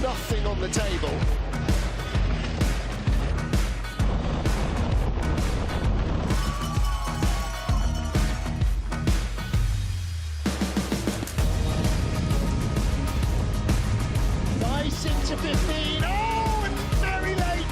nothing on the table. Nice into 15. Oh, and very late.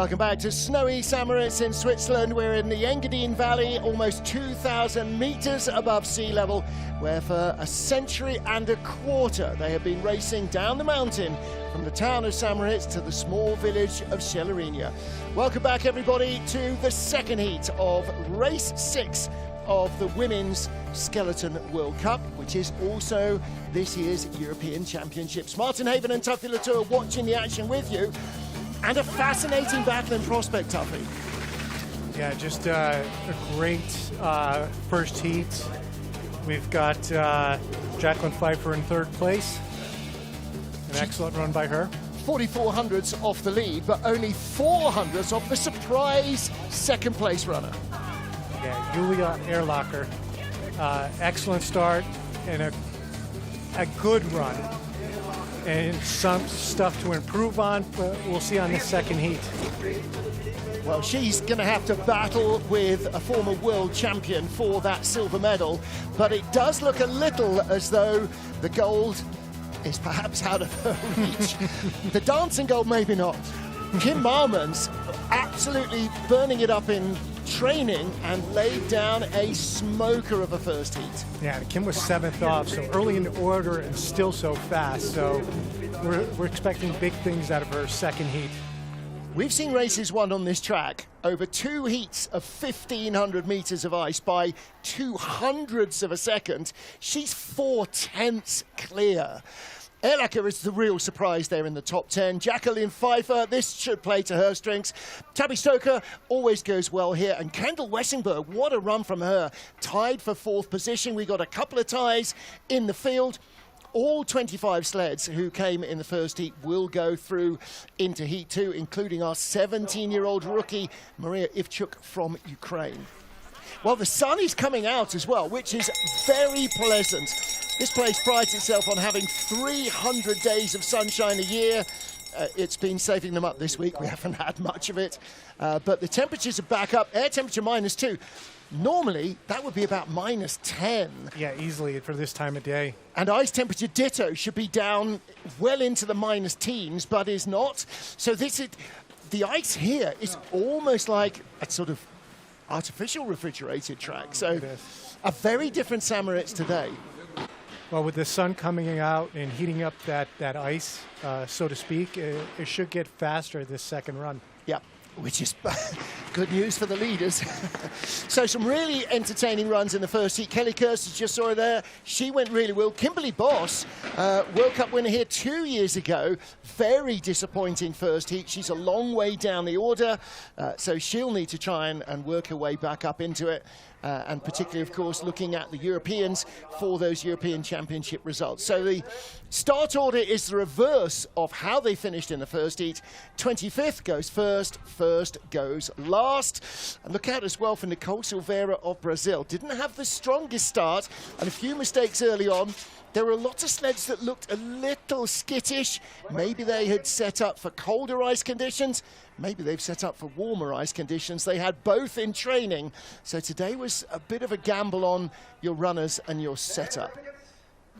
Welcome back to snowy St. Moritz in Switzerland. We're in the Engadine Valley, almost 2,000 meters above sea level, where for a century and a quarter they have been racing down the mountain from the town of St. Moritz to the small village of Celerina. Welcome back, everybody, to the second heat of race 6 of the Women's Skeleton World Cup, which is also this year's European Championships. Martin Haven and Tuffy Latour watching the action with you. And a fascinating battle in prospect, Tuffy. Yeah, just a great first heat. We've got Jacqueline Pfeiffer in third place. An excellent run by her. 4400s off the lead, but only 400s off the surprise second place runner. Yeah, Julia Erlacher. Excellent start and a good run. And some stuff to improve on, but we'll see on the second heat. Well, she's going to have to battle with a former world champion for that silver medal, but it does look a little as though the gold is perhaps out of her reach. The dancing gold, maybe not. Kim Marmon's absolutely burning it up in training and laid down a smoker of a first heat. Yeah, Kim was 7th off, so early in the order and still so fast. So we're expecting big things out of her second heat. We've seen races won on this track over 2 heats of 1,500 meters of ice by 200ths of a second. She's 4/10 clear. Erlacher is the real surprise there in the top 10. Jacqueline Pfeiffer, this should play to her strengths. Tabby Stoker always goes well here. And Kendall Wessingberg, what a run from her. Tied for 4th position. We got a couple of ties in the field. All 25 sleds who came in the first heat will go through into heat 2, including our 17-year-old rookie, Maria Ivchuk from Ukraine. Well, the sun is coming out as well, which is very pleasant. This place prides itself on having 300 days of sunshine a year. It's been saving them up this week. We haven't had much of it. But the temperatures are back up. Air temperature -2. Normally, that would be about -10. Yeah, easily for this time of day. And ice temperature ditto should be down well into the -teens, but is not. So the ice here is almost like a sort of artificial refrigerated track. So a very different St. Moritz today. Well, with the sun coming out and heating up that ice, so to speak, it should get faster this second run. Yeah, which is good news for the leaders. So some really entertaining runs in the first heat. Kelly Kirsten, just saw her there. She went really well. Kimberly Boss, World Cup winner here 2 years ago. Very disappointing first heat. She's a long way down the order, so she'll need to try and work her way back up into it. And particularly, of course, looking at the Europeans for those European Championship results. So the start order is the reverse of how they finished in the first heat. 25th goes first, first goes last. And look out as well for Nicole Silveira of Brazil. Didn't have the strongest start and a few mistakes early on. There were a lot of sleds that looked a little skittish. Maybe they had set up for colder ice conditions. Maybe they've set up for warmer ice conditions. They had both in training. So today was a bit of a gamble on your runners and your setup.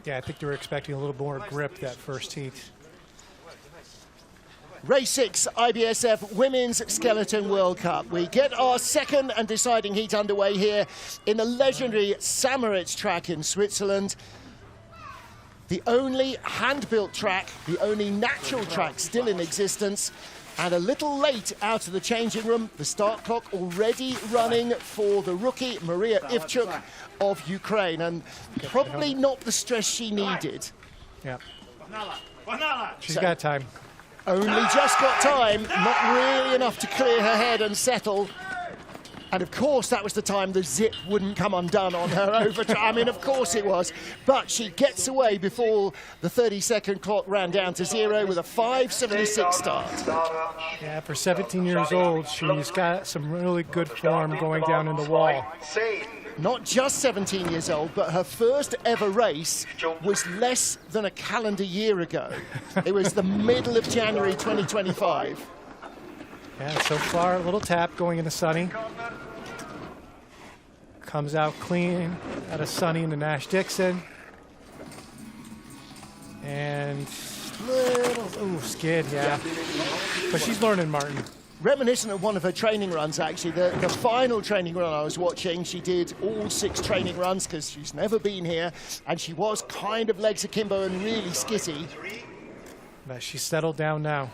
Yeah, I think they were expecting a little more grip that first heat. Race 6, IBSF Women's Skeleton World Cup. We get our second and deciding heat underway here in the legendary St. Moritz track in Switzerland. The only hand-built track, the only natural track still in existence, and a little late out of the changing room. The start clock already running for the rookie, Maria Ivchuk of Ukraine, and probably not the stress she needed. Yeah. She's got time. Only just got time, not really enough to clear her head and settle. And of course, that was the time the zip wouldn't come undone on her overtime. I mean, of course it was. But she gets away before the 30-second clock ran down to 0 with a 5:76 start. Yeah, for 17 years old, she's got some really good form going down in the wall. Not just 17 years old, but her first ever race was less than a calendar year ago. It was the middle of January 2025. Yeah, so far, a little tap going into Sunny. Comes out clean out of Sunny into Nash Dixon. And little, skid, yeah. But she's learning, Martin. Reminiscent of one of her training runs, actually. The final training run I was watching, she did all 6 training runs because she's never been here. And she was kind of legs akimbo and really skitty. But she's settled down now.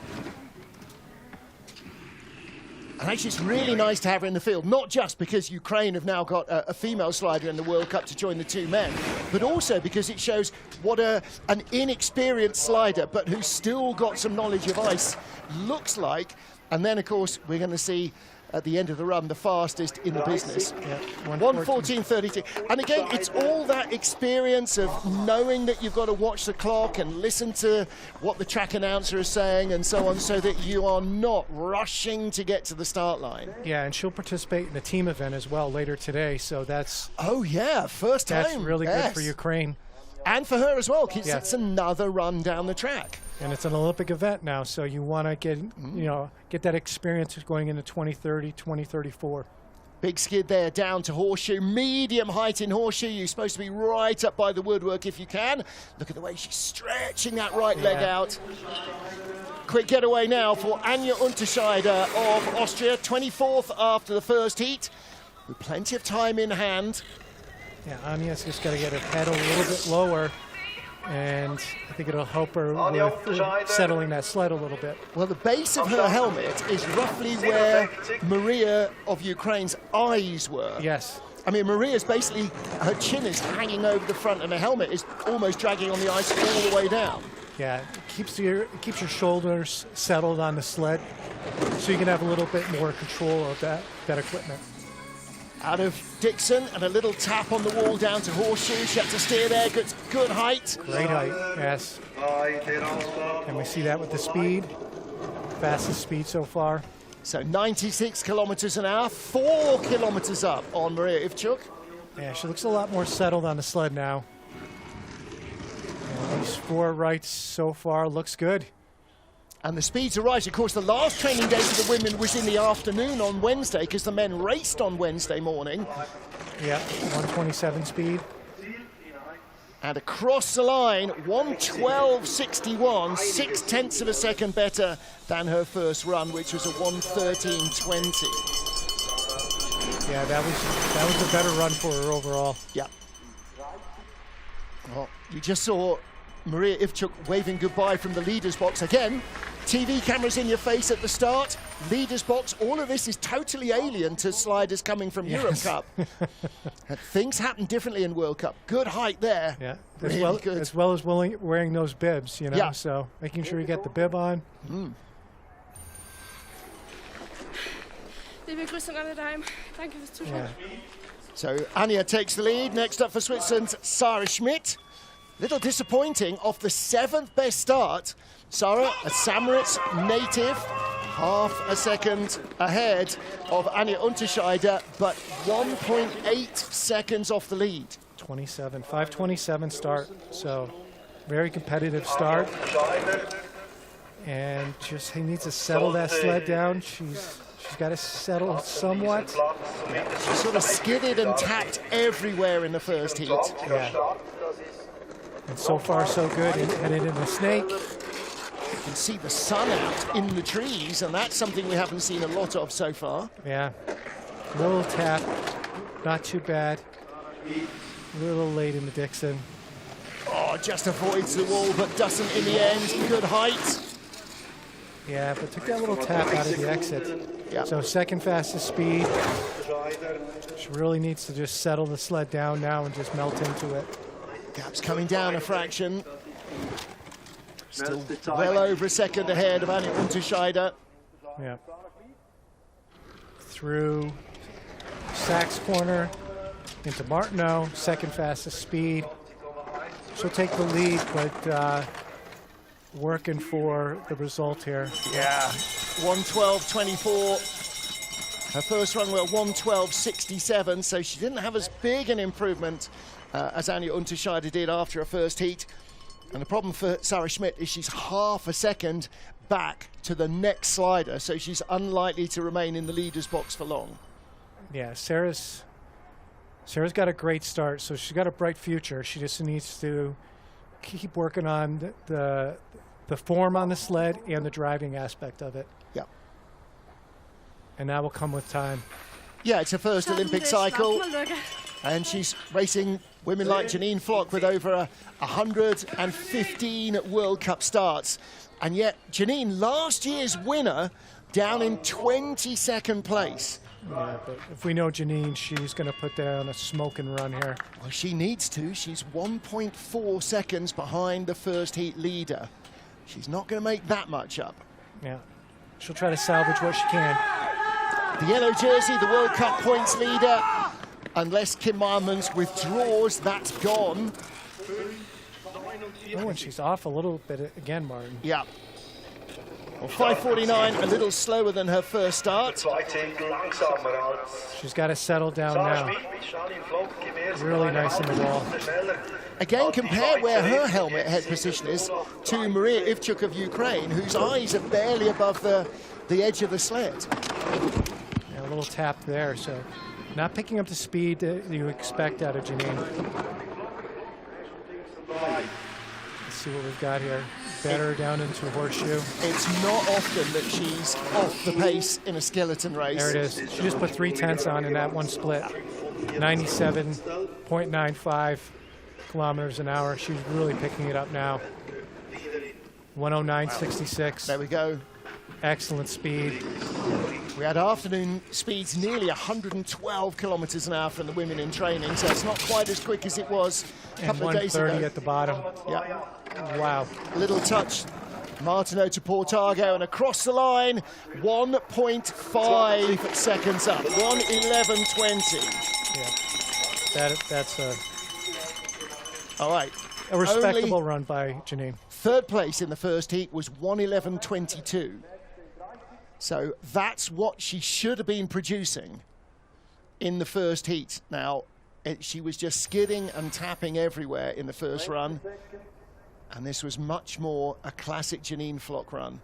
And actually, it's really nice to have her in the field, not just because Ukraine have now got a female slider in the World Cup to join the 2 men, but also because it shows what an inexperienced slider, but who's still got some knowledge of ice, looks like. And then, of course, we're going to see at the end of the run the fastest in the business. Yeah, 1:14.32. And again, it's all that experience of knowing that you've got to watch the clock and listen to what the track announcer is saying and so on, so that you are not rushing to get to the start line. Yeah, and she'll participate in the team event as well later today, so that's... Oh yeah, first time. That's really good for Ukraine. And for her as well, because it's another run down the track. And it's an Olympic event now, so you want to get, get that experience going into 2030, 2034. Big skid there down to horseshoe, medium height in horseshoe. You're supposed to be right up by the woodwork if you can. Look at the way she's stretching that right leg out. quick getaway now for Anja Unterscheider of Austria, 24th after the first heat, with plenty of time in hand. Yeah, Anya's just got to get her head a little bit lower, and I think it'll help her with settling that sled a little bit. Well, the base of her helmet is roughly where Maria of Ukraine's eyes were. Yes. I mean, Maria's basically, her chin is hanging over the front and her helmet is almost dragging on the ice all the way down. Yeah, it keeps your shoulders settled on the sled, so you can have a little bit more control of that equipment. Out of Dixon, and a little tap on the wall down to Horseshoe. She had to steer there, good height. Great height, yes. And we see that with the speed, fastest speed so far. So 96 kilometers an hour, 4 kilometers up on Maria Ivchuk. Yeah, she looks a lot more settled on the sled now. And these 4 rights so far looks good. And the speeds are right. Of course, the last training day for the women was in the afternoon on Wednesday because the men raced on Wednesday morning. Yeah, 127 speed. And across the line, 1:12.61, 0.6 of a second better than her first run, which was a 1:13.20. Yeah, that was a better run for her overall. Yeah. Well, you just saw Maria Ivchuk waving goodbye from the leaders box. Again, TV cameras in your face at the start, leaders box. All of this is totally alien to sliders coming from Europe Cup. Things happen differently in World Cup. Good height there. Yeah, really good. As well as wearing those bibs, you know. Yeah. So making sure you get the bib on. Liebe Grüße alle daheim. Danke fürs Zuschauen. Yeah. So Anja takes the lead. Next up for Switzerland, Sarah Schmidt. Little disappointing off the 7th best start. Sarah, a Samoritz native, half a second ahead of Anja Unterscheider, but 1.8 seconds off the lead. 5:27 start, so very competitive start. And just he needs to settle that sled down. She's got to settle somewhat. She sort of skidded and tapped everywhere in the first heat. Yeah. And so far, so good. Headed in the snake. You can see the sun out in the trees, and that's something we haven't seen a lot of so far. Yeah. Little tap, not too bad. A little late in the Dixon. Oh, just avoids the wall, but doesn't in the end. Good height. Yeah, but took that little tap out of the exit. Yeah. So second fastest speed. She really needs to just settle the sled down now and just melt into it. Gap's coming down a fraction. Still well over a second ahead of Anja Unterscheider. Yeah. Through Sachs corner into Martineau, second fastest speed. She'll take the lead, but working for the result here. Yeah. 1:12.24. Her first run were 1:12.67, so she didn't have as big an improvement as Anja Unterscheider did after her first heat. And the problem for Sarah Schmidt is she's half a second back to the next slider, so she's unlikely to remain in the leader's box for long. Yeah, Sarah's got a great start, so she's got a bright future. She just needs to keep working on the form on the sled and the driving aspect of it. Yeah. And that will come with time. Yeah, it's her first Olympic cycle. And she's racing women like Janine Flock with over 115 World Cup starts. And yet, Janine, last year's winner, down in 22nd place. Yeah, but if we know Janine, she's going to put down a smoking run here. Well, she needs to. She's 1.4 seconds behind the first heat leader. She's not going to make that much up. Yeah, she'll try to salvage what she can. The yellow jersey, the World Cup points leader. Unless Kim Marmans withdraws, that's gone. Oh, and she's off a little bit again, Martin. Yeah. Well, 5:49, a little slower than her first start. She's got to settle down now. Really nice in the wall. Again, compare where her helmet head position is to Maria Ivchuk of Ukraine, whose eyes are barely above the edge of the sled. Yeah, a little tap there, so not picking up the speed that you expect out of Janine. Let's see what we've got here. better down into a horseshoe. It's not often that she's off the pace in a skeleton race. There it is. She just put 3/10 on in that one split. 97.95 kilometers an hour. She's really picking it up now. 109.66. There we go. Excellent speed. We had afternoon speeds nearly 112 kilometers an hour from the women in training, so it's not quite as quick as it was a couple of days ago. 130 at the bottom. Yeah. Wow. Little touch. Martineau to Portago, and across the line, 1.5 seconds up. 1:11.20. Yeah. That's All right. a respectable run by Janine. Third place in the first heat was 1:11.22. So that's what she should have been producing in the first heat. Now, she was just skidding and tapping everywhere in the first run. And this was much more a classic Janine Flock run.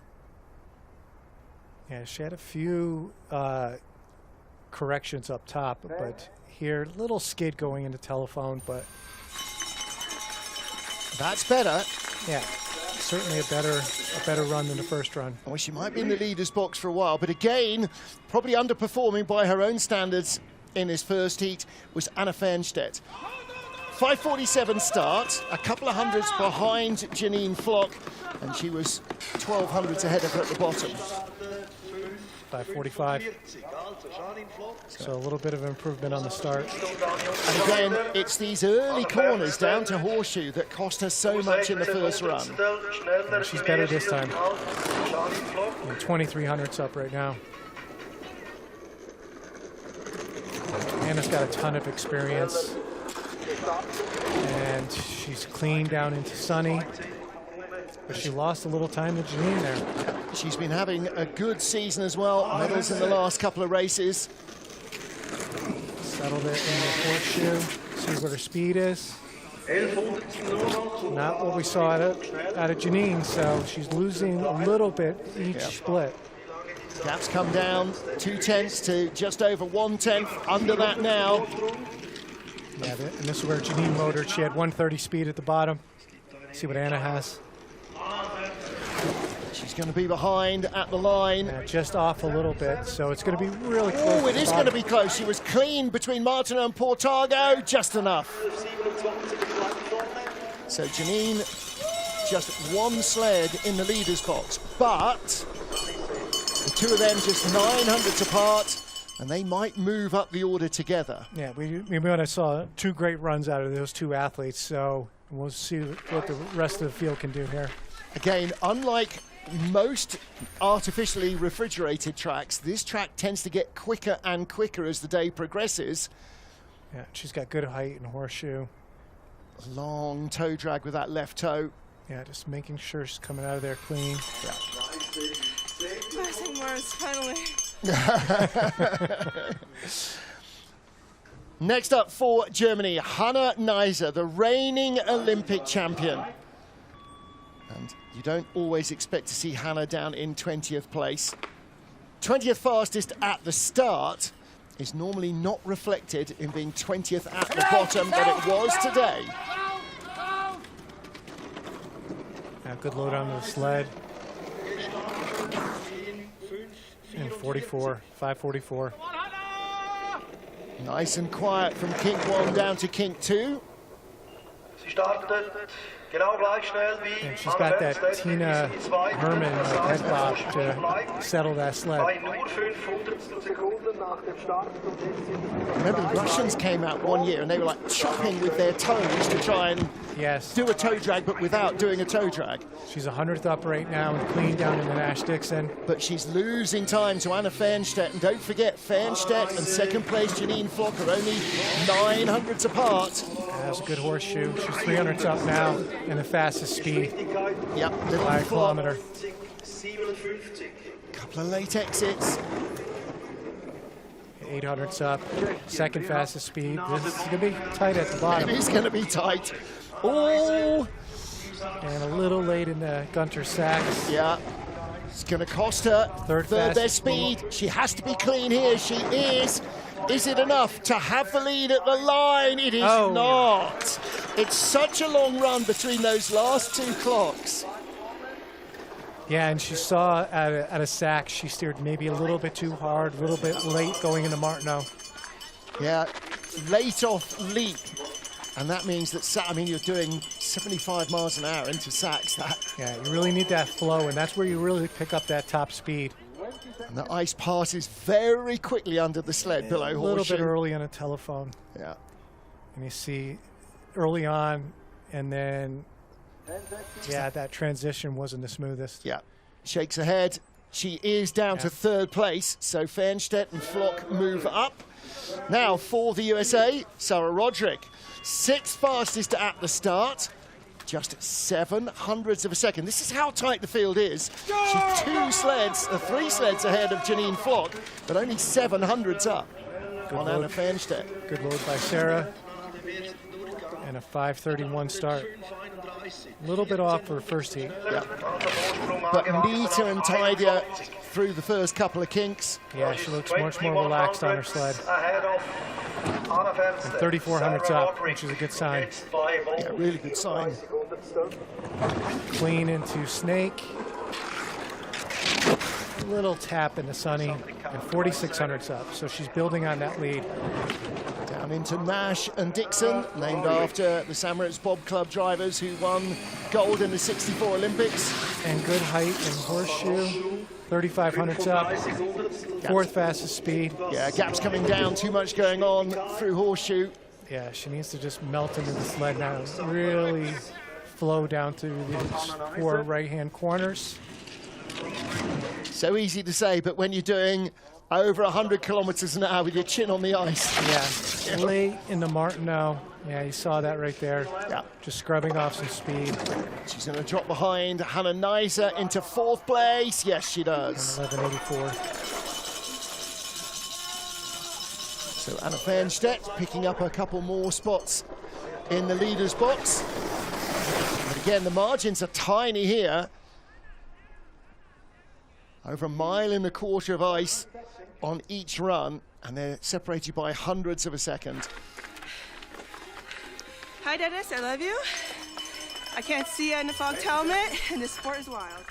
Yeah, she had a few corrections up top, but here, little skid going into telephone, but That's better. yeah, certainly a better run than the first run. Well, she might be in the leader's box for a while, but again, probably underperforming by her own standards in this first heat was Anna Fernstedt. 5:47 start, a couple of hundreds behind Janine Flock, and she was 12 hundredths ahead of her at the bottom. 5:45. So a little bit of improvement on the start. And again, it's these early corners down to horseshoe that cost her so much in the first run. Yeah, she's better this time. 23 hundredths up right now. Anna's got a ton of experience. And she's clean down into Sunny. But she lost a little time to Janine there. She's been having a good season as well. Medals in the last couple of races. Settled it in the horseshoe. See what her speed is. Not what we saw out of Janine, so she's losing a little bit each split. Gap's come down 2/10 to just over 1/10. Under that now. Yeah, and this is where Janine motored. She had 130 speed at the bottom. See what Anna has. She's going to be behind at the line. Yeah, just off a little bit, so it's going to be really close. Oh, it is going to be close. She was clean between Martineau and Portago, just enough. So Janine, just one sled in the leader's box, but the two of them just 9 hundredths apart, and they might move up the order together. Yeah, we saw two great runs out of those two athletes, so we'll see what the rest of the field can do here. Again, unlike most artificially refrigerated tracks, this track tends to get quicker and quicker as the day progresses. Yeah, she's got good height and horseshoe. Long toe drag with that left toe. Yeah, just making sure she's coming out of there clean. Yeah. Passing Moritz, finally. Next up for Germany, Hannah Neiser, the reigning Olympic champion. And you don't always expect to see Hannah down in 20th place. 20th fastest at the start is normally not reflected in being 20th at the bottom, but it was today. Yeah, good load on the sled. And 44, 544. Nice and quiet from kink 1 down to kink 2. And she's got that Tina Herman head bob to settle that sled. Remember, the Russians came out one year and they were like chopping with their toes to try and do a toe drag, but without doing a toe drag. She's 100th up right now and clean down in the Nash Dixon. But she's losing time to Anna Fernstedt. And don't forget, Fernstedt and second place Janine Flock are only 9 hundredths apart. That's a good horseshoe. She's 300ths up now and the fastest speed. Yep, little by a Flock. kilometer. Couple of late exits. 800ths up, second fastest speed. This is going to be tight at the bottom. It is going to be tight. Oh! And a little late in the Gunter Sachs. Yeah. It's going to cost her third best speed. She has to be clean here. She is. Is it enough to have the lead at the line? It is not. It's such a long run between those last two clocks. Yeah, and she saw at a sack, she steered maybe a little bit too hard, a little bit late going into Martineau. Yeah, late off leap. And that means that, I mean, you're doing 75 miles an hour into sacks. Yeah, you really need that flow, and that's where you really pick up that top speed. And the ice passes very quickly under the sled below Horseshoe. A little bit early on a telephone. Yeah. And you see early on, and then, yeah, that transition wasn't the smoothest. Yeah. Shakes her head. She is down to third place, so Fernstedt and Flock move up. Now for the USA, Sarah Roderick. 6th fastest at the start. Just 7/100ths of a second. This is how tight the field is. She's 3 sleds ahead of Janine Flock, but only 7/100ths up on Anna Fernstedt. Good load by Sarah. And a 5:31 start. A little bit off for first heat. Yeah. But neater and tidier through the first couple of kinks. Yeah, she looks much more relaxed on her sled. And 3,400's up, which is a good sign. Yeah, really good sign. Clean into Snake. Little tap into Sunny, and 4,600's up. So she's building on that lead. Down into Nash and Dixon, named after the St. Moritz Bob Club drivers who won gold in the '64 Olympics. And good height in Horseshoe. 3,500's up. 4th fastest speed. Yeah, gaps coming down, too much going on through Horseshoe. Yeah, she needs to just melt into the sled now. Really flow down through these 4 right-hand corners. So easy to say, but when you're doing over 100 kilometers an hour with your chin on the ice. Yeah, late in the Martineau. Yeah, you saw that right there. Yeah. Just scrubbing off some speed. She's going to drop behind Hannah Neiser into 4th place. Yes, she does. 11:84. So Anna Fernstedt picking up a couple more spots in the leader's box. But again, the margins are tiny here. Over 1.25 miles of ice on each run, and they're separated by 100ths of a second. Hi, Dennis. I love you. I can't see you in the fogged helmet, and this sport is wild.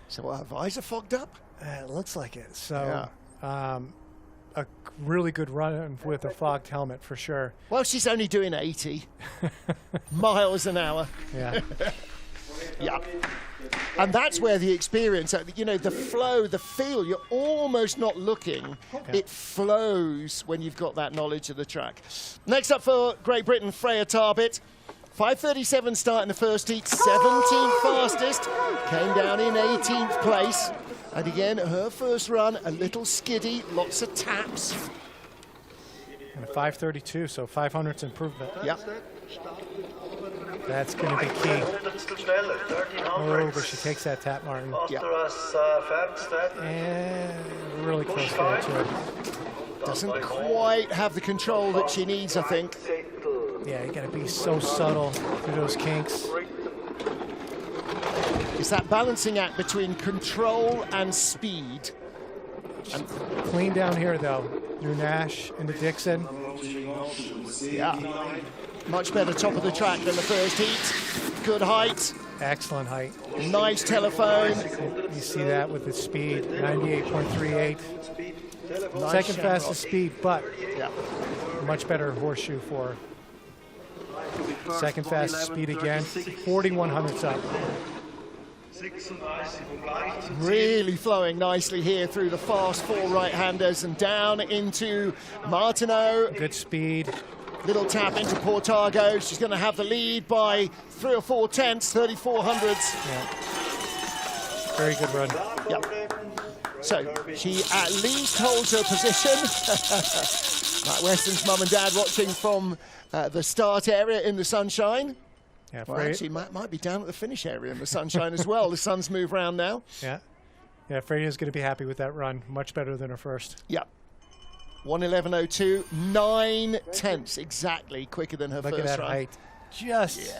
So what, her visor fogged up? It looks like it. So a really good run with a fogged helmet for sure. Well, she's only doing 80 miles an hour. Yeah. Yeah. And that's where the experience, you know, the flow, the feel, you're almost not looking. Yeah. It flows when you've got that knowledge of the track. Next up for Great Britain, Freya Tarbit. 5:37 start in the first heat, 17th fastest. Came down in 18th place. And again, her first run, a little skiddy, lots of taps. And a 5:32, so 500's improvement. Yep. That's going to be key. Oh, but she takes that tap, Martin. Yeah. And really close there to it. Doesn't quite have the control that she needs, I think. Yeah, you got to be so subtle through those kinks. It's that balancing act between control and speed. And clean down here, though, through Nash into Dixon. Yeah. Much better top of the track than the first heat. Good height. Excellent height. Nice telephone. You see that with the speed, 98.38. Nice. Second fastest speed, but much better Horseshoe for her. Second fastest speed again, 4,100's up. Really flowing nicely here through the fast 4 right-handers and down into Martineau. Good speed. Little tap into Portago. She's going to have the lead by 3 or 4 tenths, 3,400ths. Yeah. Very good run. Yep. So she at least holds her position. Matt Weston's mum and dad watching from the start area in the sunshine. Yeah, well, actually, might be down at the finish area in the sunshine as well. The sun's moved around now. Yeah. Yeah, Freya's going to be happy with that run. Much better than her first. Yep. 1:11.02, 9 tenths exactly quicker than her first run. Look at that height. Just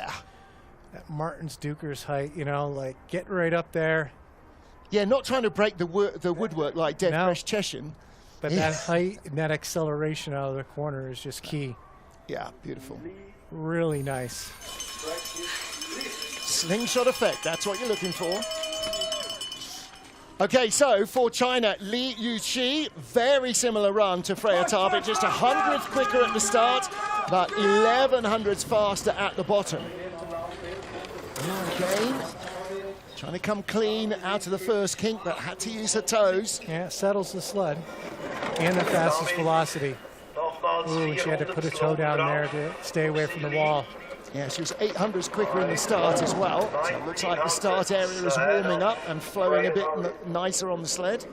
that Martin's Duker's height, you know, like get right up there. Yeah, not trying to break the woodwork like Dev Cheshin. But that height and that acceleration out of the corner is just key. Yeah, beautiful. Really nice. slingshot effect, that's what you're looking for. Okay, so for China, Li Yuqi, very similar run to Freya Tarbit, just 100th quicker at the start, but 1100ths faster at the bottom. Again, trying to come clean out of the first kink, but had to use her toes. Yeah, it settles the sled and the fastest velocity. Ooh, and she had to put a toe down there to stay away from the wall. Yeah, she was 800ths quicker in the start as well. So it looks like the start area is warming up and flowing a bit nicer on the sled.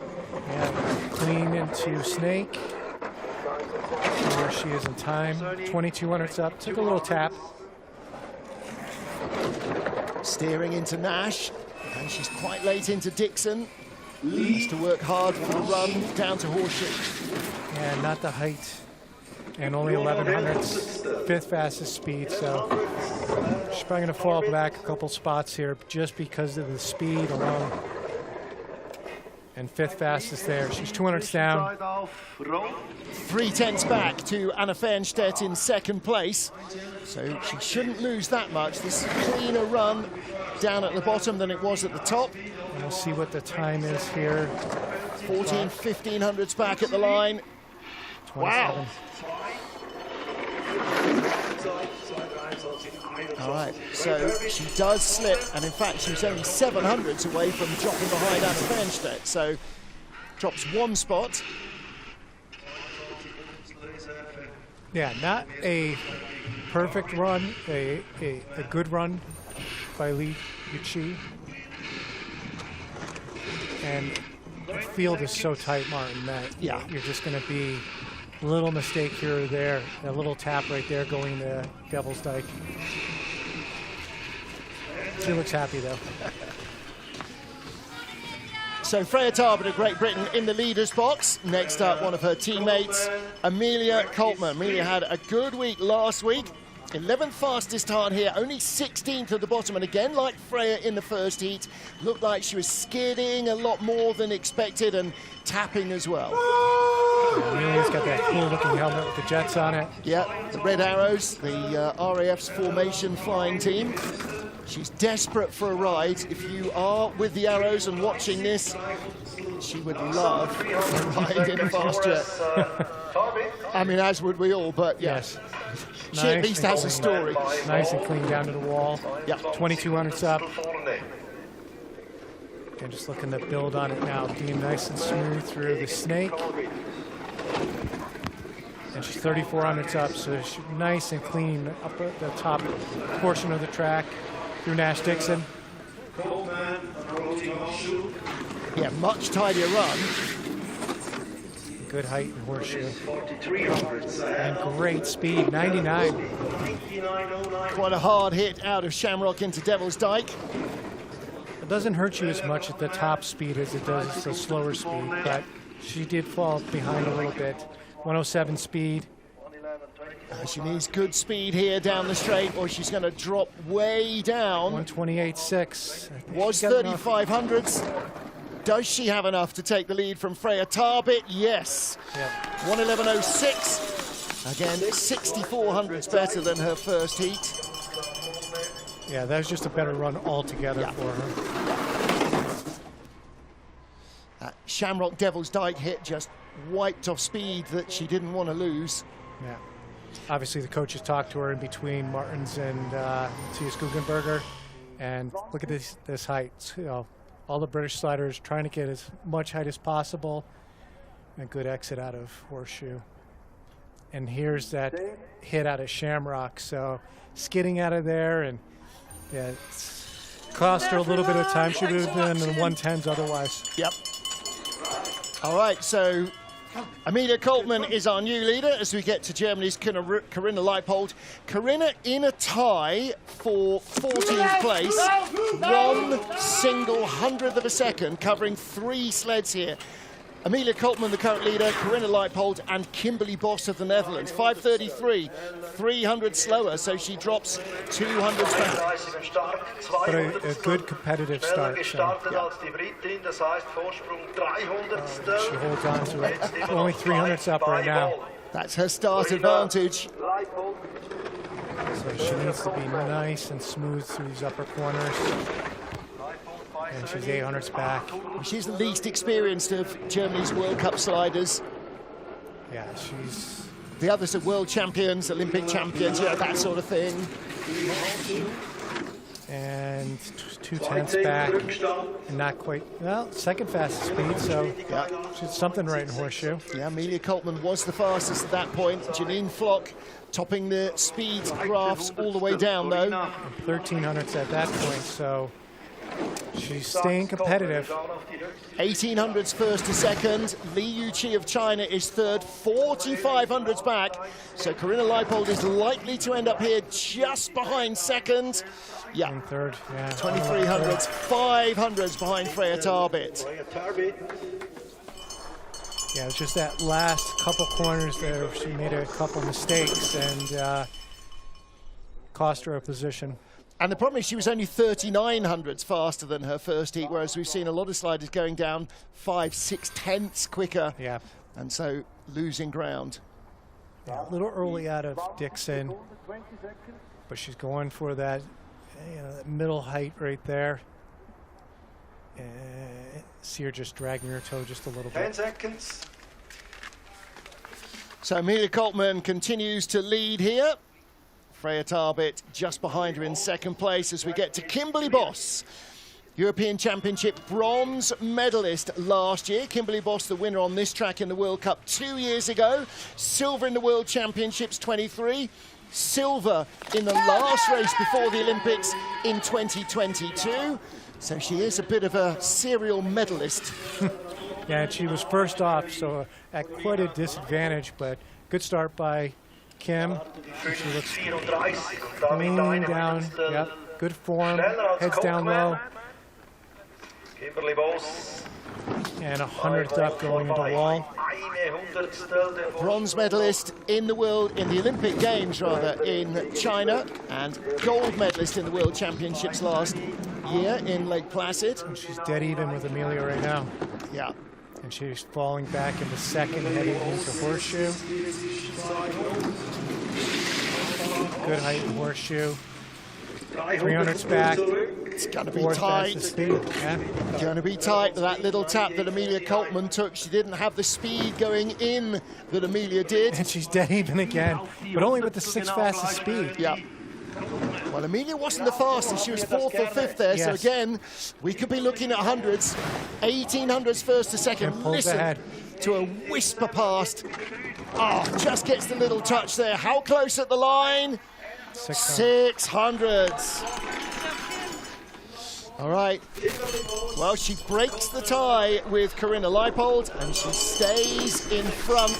Yeah, clean into snake. Where she is in time. 2200ths up. Took a little tap. Steering into Nash, and she's quite late into Dixon. Has to work hard for the run down to Horseshoe. Yeah, not the height. And only 1100ths, fifth fastest speed, so she's probably going to fall back a couple spots here just because of the speed alone. And fifth fastest there. She's 200ths down. 3/10 back to Anna Fernstedt in second place. So she shouldn't lose that much. This is a cleaner run down at the bottom than it was at the top. And we'll see what the time is here. 1500ths back at the line. 27. Wow. All right, so she does slip, and in fact she was only 700ths away from dropping behind Anna Fernstedt, so drops one spot. Yeah, not a perfect run, a good run by Li Yuqi. And the field is so tight, Martin, that you're just going to be a little mistake here or there, a little tap right there going to Devil's Dyke. She looks happy, though. So Freya Tarbit of Great Britain in the leaders box. Next up, one of her teammates, Amelia Coltman. Amelia had a good week last week. 11th fastest start here, only 16th at the bottom, and again, like Freya in the first heat, looked like she was skidding a lot more than expected and tapping as well. Yeah, Amelia's got that cool-looking helmet with the jets on it. Yeah, the Red Arrows, the RAF's formation flying team. She's desperate for a ride. If you are with the Arrows and watching this, she would love a ride in a fast jet. I mean, as would we all, but yes. She at least has a story. Nice and clean down to the wall. Yeah. 2200ths up. And just looking to build on it now, being nice and smooth through the snake. And she's 3400ths up, so she's nice and clean up at the top portion of the track through Nash Dixon. Yeah, much tidier run. Good height and Horseshoe. And great speed, 99. Quite a hard hit out of Shamrock into Devil's Dyke. It doesn't hurt you as much at the top speed as it does at the slower speed, but she did fall behind a little bit. 107 speed. She needs good speed here down the straight, or she's going to drop way down. 128.6. Was 3500ths. Does she have enough to take the lead from Freya Tarbit? Yes. Yep. 111.06. Again, 6400ths better than her first heat. Yeah, that was just a better run altogether for her. Shamrock Devil's Dyke hit just wiped off speed that she didn't want to lose. Yeah. Obviously, the coaches talked to her in between Martins and Matthias Guggenberger. And look at this height. You know, all the British sliders trying to get as much height as possible. A good exit out of Horseshoe. And here's that hit out of Shamrock. So skidding out of there, and yeah, it's cost her a little bit of time. She would have been in the 110s otherwise. Yep. All right, so Amelia Coltman is our new leader as we get to Germany's Corinna Leipold. Corinna in a tie for 14th place. 1 single hundredth of a second, covering 3 sleds here. Amelia Coltman, the current leader, Corinna Leipold, and Kimberly Boss of the Netherlands. 5:33, 300 slower, so she drops 200 back. But a good competitive start. So. She holds on to it. Only 300s up right now. That's her start advantage. So she needs to be nice and smooth through these upper corners. And she's 800s back. She's the least experienced of Germany's World Cup sliders. Yeah, she's... The others are world champions, Olympic champions, yeah, that sort of thing. And 2/10 back, and not quite, well, second fastest speed, so yeah. She's something right in horseshoe. Yeah, Amelia Coltman was the fastest at that point. Janine Flock topping the speed graphs all the way down, though. 1300s at that point, so she's staying competitive. 1800s first to second. Li Yuqi of China is third, 4500s back. So Corinna Leipold is likely to end up here just behind second. Yeah, in third, yeah. 2300s, 500s behind Freya Tarbit. Yeah, it was just that last couple corners there. She made a couple mistakes and cost her a position. And the problem is she was only 3900s faster than her first heat, whereas we've seen a lot of sliders going down 5-6 tenths quicker. Yeah. And so losing ground. Yeah, a little early out of Dixon, but she's going for that, that middle height right there. See her just dragging her toe just a little bit. 10 seconds. So Amelia Coltman continues to lead here. Freya Tarbit just behind her in second place as we get to Kimberly Boss. European Championship bronze medalist last year. Kimberly Boss, the winner on this track in the World Cup 2 years ago. Silver in the World Championships 23. Silver in the last race before the Olympics in 2022. So she is a bit of a serial medalist. Yeah, and she was first off, so at quite a disadvantage, but good start by Kim. She looks clean down, yep, good form, heads down low. Kimberly Boss. And 100th up going into wall. Bronze medalist in the world, in the Olympic Games rather, in China, and gold medalist in the World Championships last year in Lake Placid. And she's dead even with Amelia right now. Yeah. And she's falling back into second, heading into horseshoe. Good height in horseshoe. 300's back. It's going to be tight. Yeah. Going to be tight. That little tap that Amelia Coltman took, she didn't have the speed going in that Amelia did. And she's dead even again, but only with the 6th fastest speed. Yeah. Well, Amelia wasn't the fastest. She was 4th or 5th there. Yes. So again, we could be looking at 100s. 1800s first to second. Listen ahead to a whisper past. Oh, just gets the little touch there. How close at the line? 600s. All right. Well, she breaks the tie with Corinna Leipold, and she stays in front,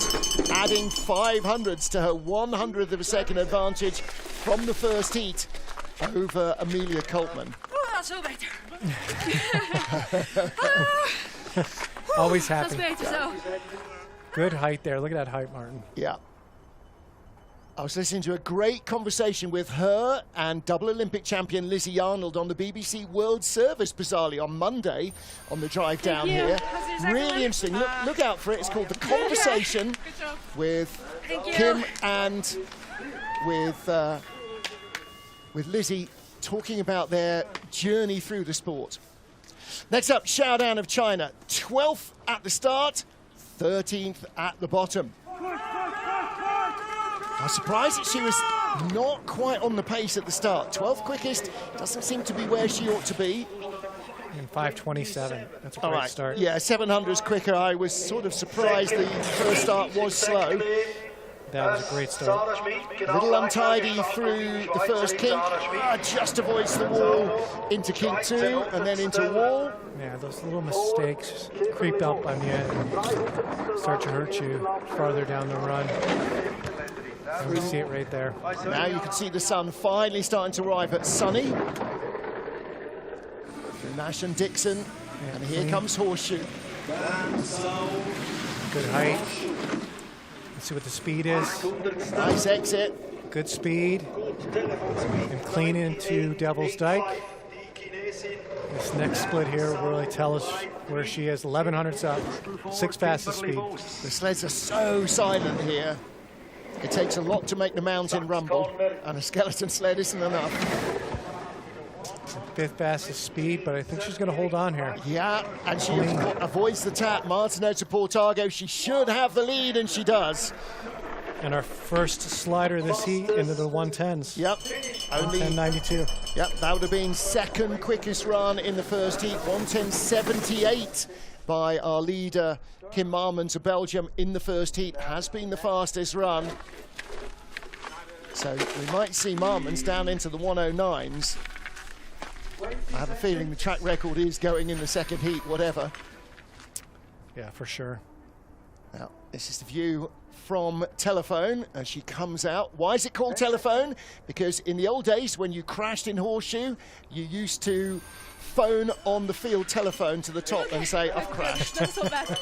adding 500s to her 100th of a second advantage from the first heat over Amelia Coltman. Oh, that's so better. Always happy. That's better, so. Good height there. Look at that height, Martin. Yeah. I was listening to a great conversation with her and double Olympic champion Lizzie Arnold on the BBC World Service, bizarrely, on Monday on the drive down here. Really interesting. Look out for it. It's called The Conversation with Kim and with Lizzie talking about their journey through the sport. Next up, Xiaodan of China. 12th at the start, 13th at the bottom. I was surprised that she was not quite on the pace at the start. 12th quickest doesn't seem to be where she ought to be. In 5:27, that's a great start. Yeah, 700s quicker. I was sort of surprised the first start was slow. That was a great start. A little untidy through the first kink. Just avoids the wall into kink 2 and then into wall. Yeah, those little mistakes creep up on you and start to hurt you farther down the run. And we see it right there. Now you can see the sun finally starting to arrive at Sunny. Nash and Dixon, and here comes Horseshoe. Good height. Let's see what the speed is. Nice exit. Good speed. And clean into Devil's Dyke. This next split here will really tell us where she is. 1100's up, 6th fastest speed. The sleds are so silent here. It takes a lot to make the mountain rumble, and a skeleton sled isn't enough. Fifth fastest speed, but I think she's going to hold on here. Yeah, and she avoids the tap. Martineau to Portago. She should have the lead, and she does. And our first slider this heat into the 110s. Yep. Only 110.92. Yep, that would have been second quickest run in the first heat. 110.78 by our leader, Kim Marmons of Belgium, in the first heat. Has been the fastest run. So we might see Marmons down into the 109s. I have a feeling the track record is going in the second heat, whatever. Yeah, for sure. Now, this is the view from telephone as she comes out. Why is it called telephone? Because in the old days, when you crashed in Horseshoe, you used to phone on the field telephone to the top and say, I've crashed. That's so bad.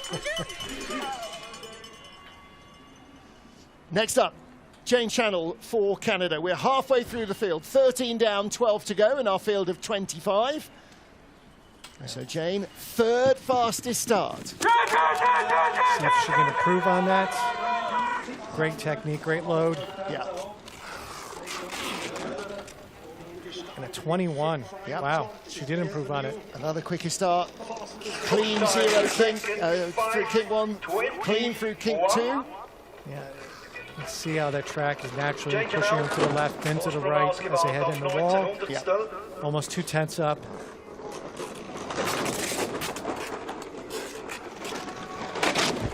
Next up, Jane Channel for Canada. We're halfway through the field, 13 down, 12 to go in our field of 25. So Jane, third fastest start. See if she can improve on that. Great technique, great load. Yeah. And a 21. Yep. Wow, she did improve on it. Another quicker start. Clean zero kink, through kink one, clean through kink two. Yeah. Let's see how that track is naturally pushing them to the left, then to the right as they head in the wall. Yeah. Almost 2/10 up.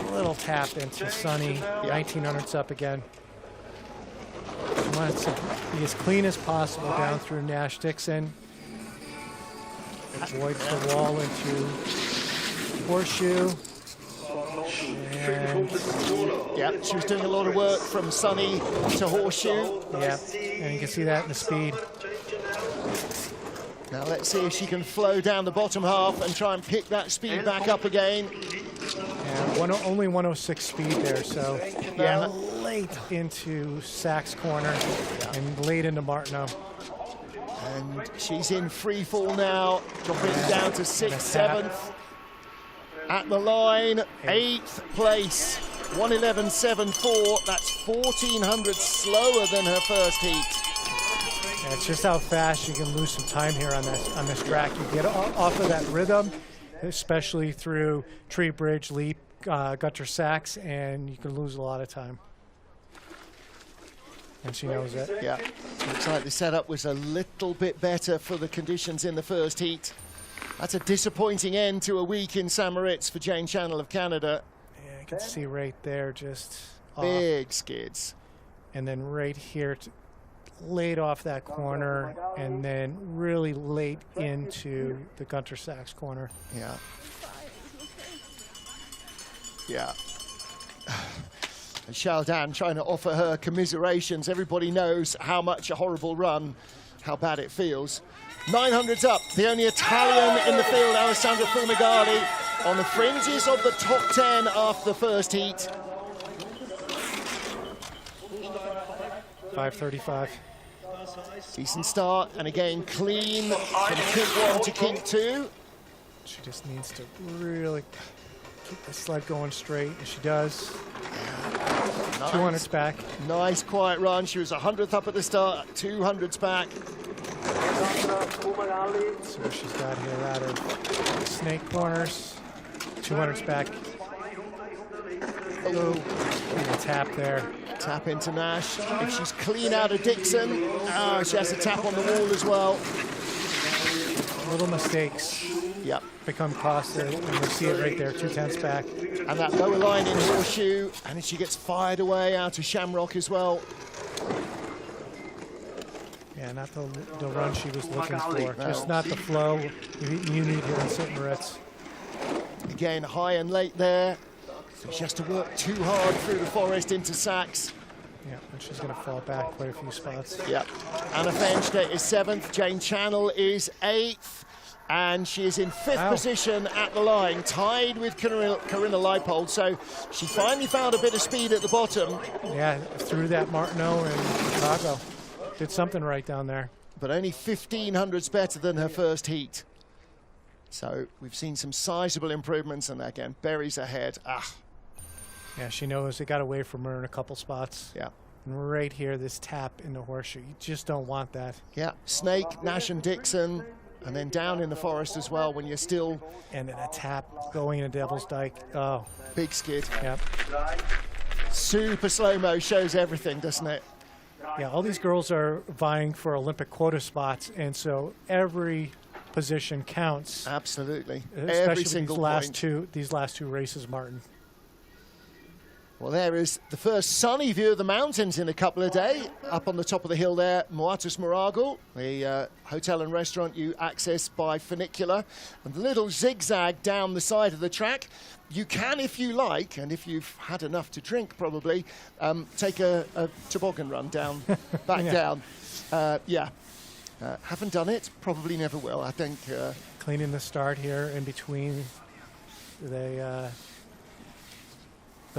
A little tap into Sunny. 1900s up again. You want it to be as clean as possible down through Nash Dixon. Avoids the wall into Horseshoe. And Yeah, she was doing a lot of work from Sunny to Horseshoe. yeah, and you can see that in the speed. Now let's see if she can flow down the bottom half and try and pick that speed back up again. And only 106 speed there, so yeah, late into Sachs corner and late into Martineau. And she's in free fall now, dropping down to 6th, 7th. At the line, 8th place, 111.74. That's 1,400 slower than her first heat. And it's just how fast you can lose some time here on this track. You get off of that rhythm, especially through Tree Bridge, Leap, Gutter Sachs, and you can lose a lot of time. And she knows it. Yeah, looks like the setup was a little bit better for the conditions in the first heat. That's a disappointing end to a week in St. Moritz for Jane Channel of Canada. Yeah, you can see right there just Big off. skids. And then right here, late off that corner, and then really late into the Gunter Sachs corner. Yeah. Yeah. And Shaldan trying to offer her commiserations. Everybody knows how much a horrible run, how bad it feels. 900's up, the only Italian in the field, Alessandra Fumagalli, on the fringes of the top 10 after the first heat. 5:35. Decent start, and again clean from kink 1 to kink 2. She just needs to really keep the sled going straight, and she does. Nice. 200's back. Nice quiet run. She was 100th up at the start, 200's back. So what she's got here out of snake corners. 200's back. Oh, and a tap there. Tap into Nash. If she's clean out of Dixon, she has a tap on the wall as well. Little mistakes Yep. become costly, and we see it right there, 2/10's back. And that lower line in Horseshoe, and she gets fired away out of Shamrock as well. Yeah, not the run she was looking for. Just not the flow you need here in St. Moritz. Again, high and late there. So she has to work too hard through the forest into Sachs. Yeah, and she's going to fall back quite a few spots. Yep. Anna Fenstedt is 7th. Jane Channel is 8th. And she is in 5th position at the line, tied with Corinna Leipold. So she finally found a bit of speed at the bottom. Yeah, through that Martineau and Chicago. Did something right down there. But only 1,500's better than her first heat. So we've seen some sizable improvements, and again, Berry's ahead. Yeah, she knows it got away from her in a couple spots. Yeah. And right here, this tap in the horseshoe. You just don't want that. Yeah, Snake, Nash and Dixon, and then down in the forest as well when you're still... And then a tap going into Devil's Dyke. Oh. Big skid. Yep. Super slow-mo shows everything, doesn't it? Yeah, all these girls are vying for Olympic quota spots, and so every position counts. Absolutely. Especially Every single these last two races, Martin. Well, there is the first sunny view of the mountains in a couple of days. Up on the top of the hill there, Moritz-Celerina, the hotel and restaurant you access by funicular. And the little zigzag down the side of the track. You can, if you like, and if you've had enough to drink probably, take a toboggan run down, back down. Haven't done it, probably never will, I think. Cleaning the start here in between the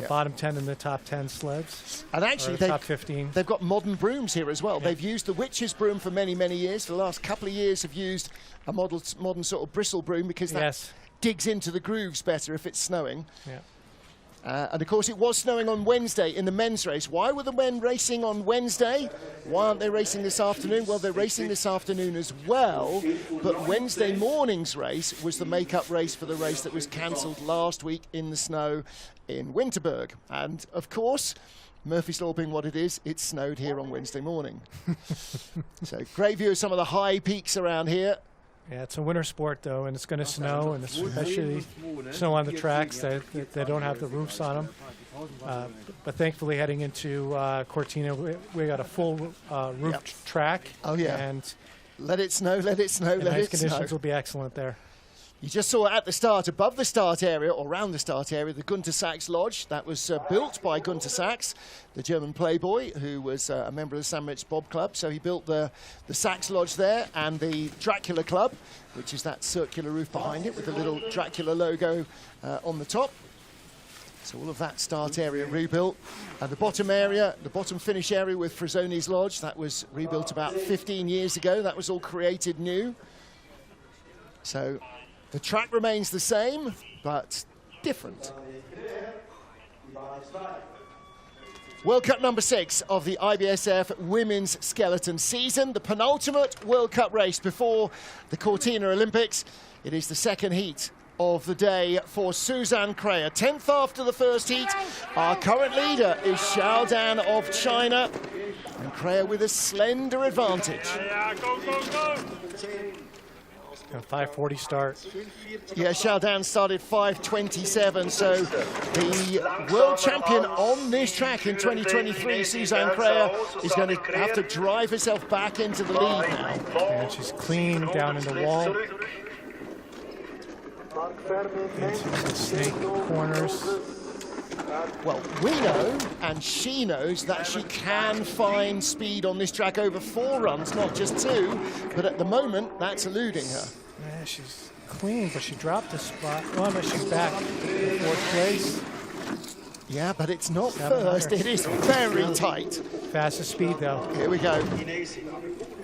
bottom 10 and the top 10 sleds. And actually, top 15. They've got modern brooms here as well. Yeah. They've used the witch's broom for many, many years. For the last couple of years have used a modern sort of bristle broom because that digs into the grooves better if it's snowing. Yeah. And of course, it was snowing on Wednesday in the men's race. Why were the men racing on Wednesday? Why aren't they racing this afternoon? Well, they're racing this afternoon as well. But Wednesday morning's race was the make-up race for the race that was cancelled last week in the snow in Winterberg. And of course, Murphy's Law being what it is, it snowed here on Wednesday morning. So great view of some of the high peaks around here. Yeah, it's a winter sport, though, and it's going to snow, and especially snow on the tracks that they don't have the roofs on them. But thankfully, heading into Cortina, we got a full roofed track. Oh, yeah. And let it snow, let it snow, let nice it snow. conditions will be excellent there. You just saw at the start, above the start area, or around the start area, the Gunter Sachs Lodge. That was built by Gunter Sachs, the German playboy, who was a member of the St. Moritz Bob Club. So he built the Sachs Lodge there, and the Dracula Club, which is that circular roof behind it with the little Dracula logo on the top. So all of that start area rebuilt. And the bottom area, the bottom finish area with Frazzoni's Lodge, that was rebuilt about 15 years ago. That was all created new. So the track remains the same, but different. World Cup number 6 of the IBSF Women's Skeleton season, the penultimate World Cup race before the Cortina Olympics. It is the second heat of the day for Suzanne Kreher. 10th after the first heat. Our current leader is Xiaodan of China, and Kreher with a slender advantage. A 5:40 start. Yeah, Xiaodan started 5:27, so the world champion on this track in 2023, Suzanne Kreher, is going to have to drive herself back into the lead now. And she's clean down in the wall. Into the snake corners. Well, we know, and she knows, that she can find speed on this track over 4 runs, not just 2, but at the moment, that's eluding her. Yeah, she's clean, but she dropped a spot. Well, but she's back in 4th place. Yeah, but it's not first. It is very tight. Fastest speed, though. Here we go.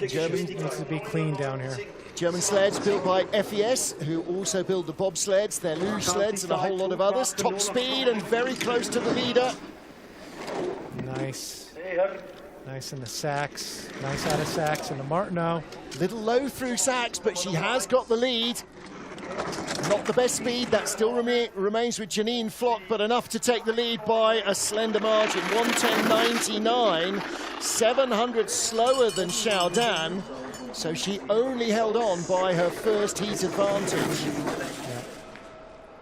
German needs to be clean down here. German sleds built by FES, who also build the bobsleds, their luge sleds, and a whole lot of others. Top speed and very close to the leader. Nice. Nice in the Sachs. Nice out of Sachs in the Martineau. Little low through Sachs, but she has got the lead. Not the best speed, that still remains with Janine Flock, but enough to take the lead by a slender margin. 1:10.99, 700 slower than Xiaodan. So she only held on by her first heat advantage. Yeah.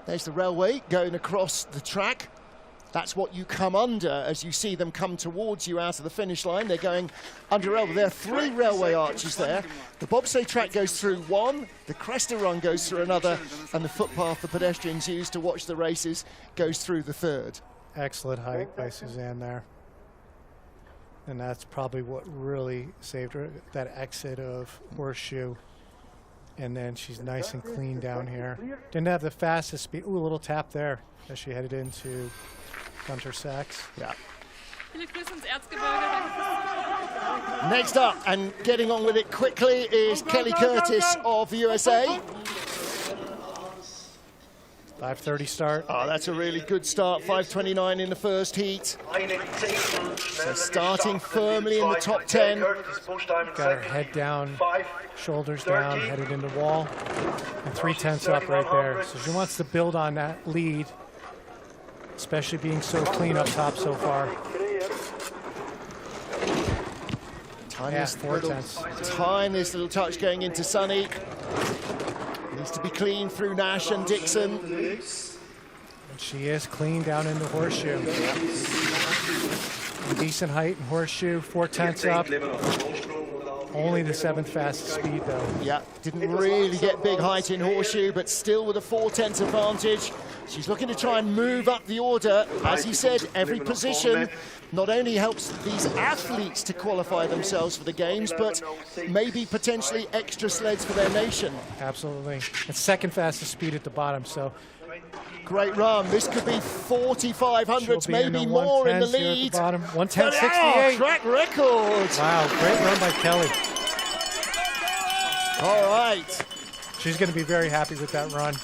There's the railway going across the track. That's what you come under as you see them come towards you out of the finish line. They're going under railway. There are 3 railway arches there. The bobsleigh track goes through one, the Cresta run goes through another, and the footpath the pedestrians use to watch the races goes through the 3rd. Excellent height by Suzanne there. And that's probably what really saved her, that exit of Horseshoe. And then she's nice and clean down here. Didn't have the fastest speed. Ooh, a little tap there as she headed into Gunter Sachs. Yeah. Next up, and getting on with it quickly, is Kelly Curtis of the USA. 5:30 start. Oh, that's a really good start. 5:29 in the first heat. So starting firmly in the top 10. Got her head down, shoulders down, headed into wall, and 3/10 up right there. So she wants to build on that lead, especially being so clean up top so far. Tiniest, 4/10. tiniest little touch going into Sunny. Needs to be clean through Nash and Dixon. And she is clean down in the horseshoe. Decent height in horseshoe, 4/10 up. Only the 7th fastest speed though. Yeah, didn't really get big height in horseshoe, but still with a 4/10 advantage. She's looking to try and move up the order. As he said, every position not only helps these athletes to qualify themselves for the games, but maybe potentially extra sleds for their nation. Absolutely. And 2nd fastest speed at the bottom, so. Great run. This could be 4,500s, maybe more in the lead. Bottom. 1:10.68. Track record. Wow, great run by Kelly. All right. She's going to be very happy with that run.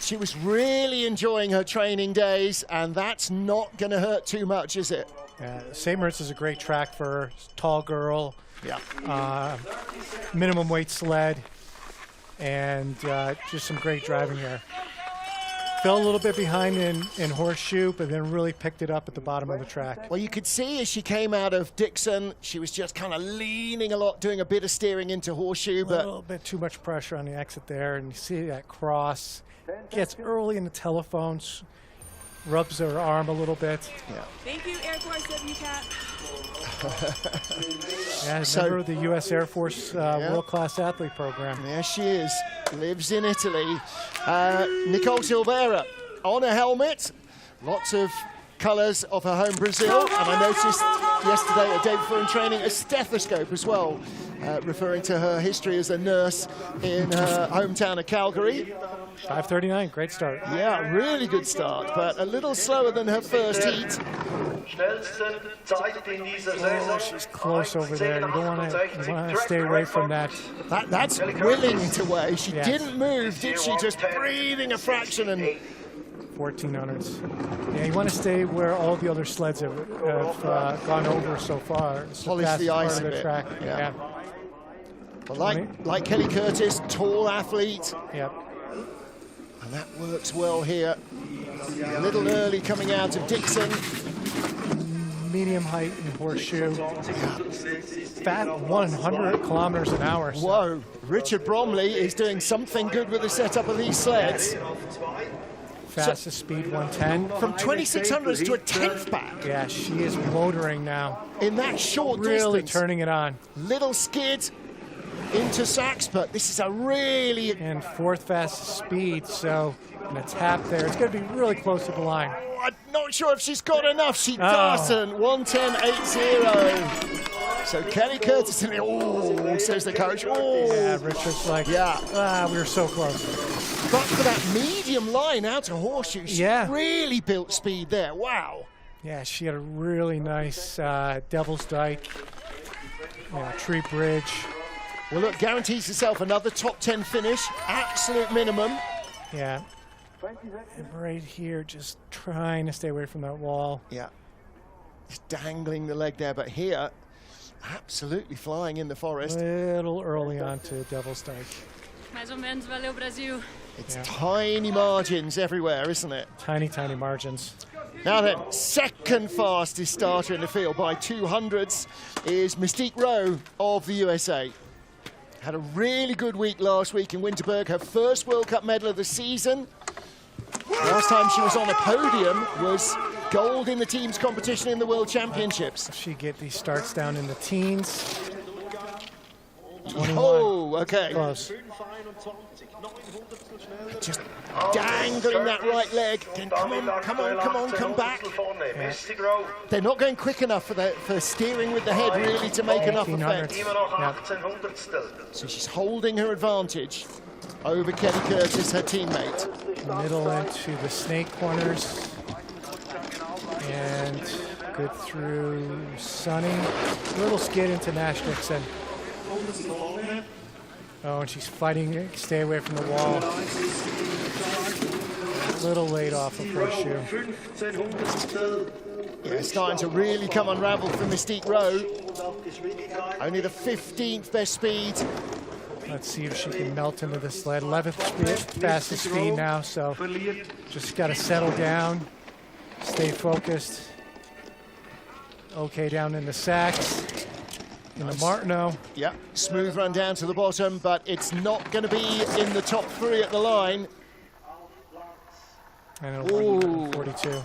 She was really enjoying her training days, and that's not going to hurt too much, is it? St. Moritz is a great track for her. Tall girl. Yeah. Minimum weight sled, and just some great driving here. Fell a little bit behind in horseshoe, but then really picked it up at the bottom of the track. Well, you could see as she came out of Dixon, she was just kind of leaning a lot, doing a bit of steering into horseshoe. But a little bit too much pressure on the exit there, and you see that cross. Gets early in the telephones, rubs her arm a little bit. Yeah. Thank you, Air Force WCAT. Yeah, member of the U.S. Air Force World-Class Athlete Program. There she is, lives in Italy. Nicole Silveira on a helmet, lots of colours of her home Brazil, and I noticed yesterday, a day before in training, a stethoscope as well, referring to her history as a nurse in her hometown of Calgary. 5:39, great start. Yeah, really good start, but a little slower than her first heat. Oh, she's close over there. You don't want to stay away from that. That's willing to weigh. She didn't move, did she? Just breathing a fraction and 1400s. Yeah, you want to stay where all the other sleds have gone over so far. polish the ice a bit. Track. Yeah. But like Kelly Curtis, tall athlete. Yep. And that works well here. A little early coming out of Dixon. Medium height in horseshoe. Fat 100 kilometers an hour. So. Whoa, Richard Bromley is doing something good with the setup of these sleds. Fastest speed 110. From 2600s to a 10th back. Yeah, she is motoring now. In that short really distance. Turning it on. Little skid into Sachs, but this is a really... And 4th fastest speed, so and a tap there. It's going to be really close to the line. Oh, I'm not sure if she's got enough. She doesn't. 110.80. So Kelly Curtis, says the coach. Oh. Yeah, Richard's like, we were so close. But for that medium line out to horseshoe, she really built speed there. Wow. Yeah, she had a really nice Devil's Dyke, tree bridge. Well, look, guarantees herself another top 10 finish, absolute minimum. Yeah. And right here, just trying to stay away from that wall. Yeah. Just dangling the leg there, but here, absolutely flying in the forest. A little early on to Devil's Dyke. Mais ou menos, valeu Brasil. It's tiny margins everywhere, isn't it? Tiny, tiny margins. Now then, second fastest starter in the field by 200s is Mystique Rowe of the USA. Had a really good week last week in Winterberg, her first World Cup medal of the season. Last time she was on a podium was gold in the teams competition in the World Championships. She get these starts down in the teens. 21. Oh, okay. Close. Just dangling that right leg. Then come on, come back. Yeah. They're not going quick enough for steering with the head really to make enough effect. Yeah. So she's holding her advantage over Kelly Curtis, her teammate. Middle into the snake corners. And good through Sunny. Little skid into Nash Dixon. Oh, and she's fighting, stay away from the wall. Little late off of horseshoe. Yeah, starting to really come unravel for Mystique Rowe. Only the 15th best speed. Let's see if she can melt into the sled. 11th fastest speed now, so just got to settle down, stay focused. Okay, down in the sacks, in the Martineau. Yeah, smooth run down to the bottom, but it's not going to be in the top 3 at the line. And a 142.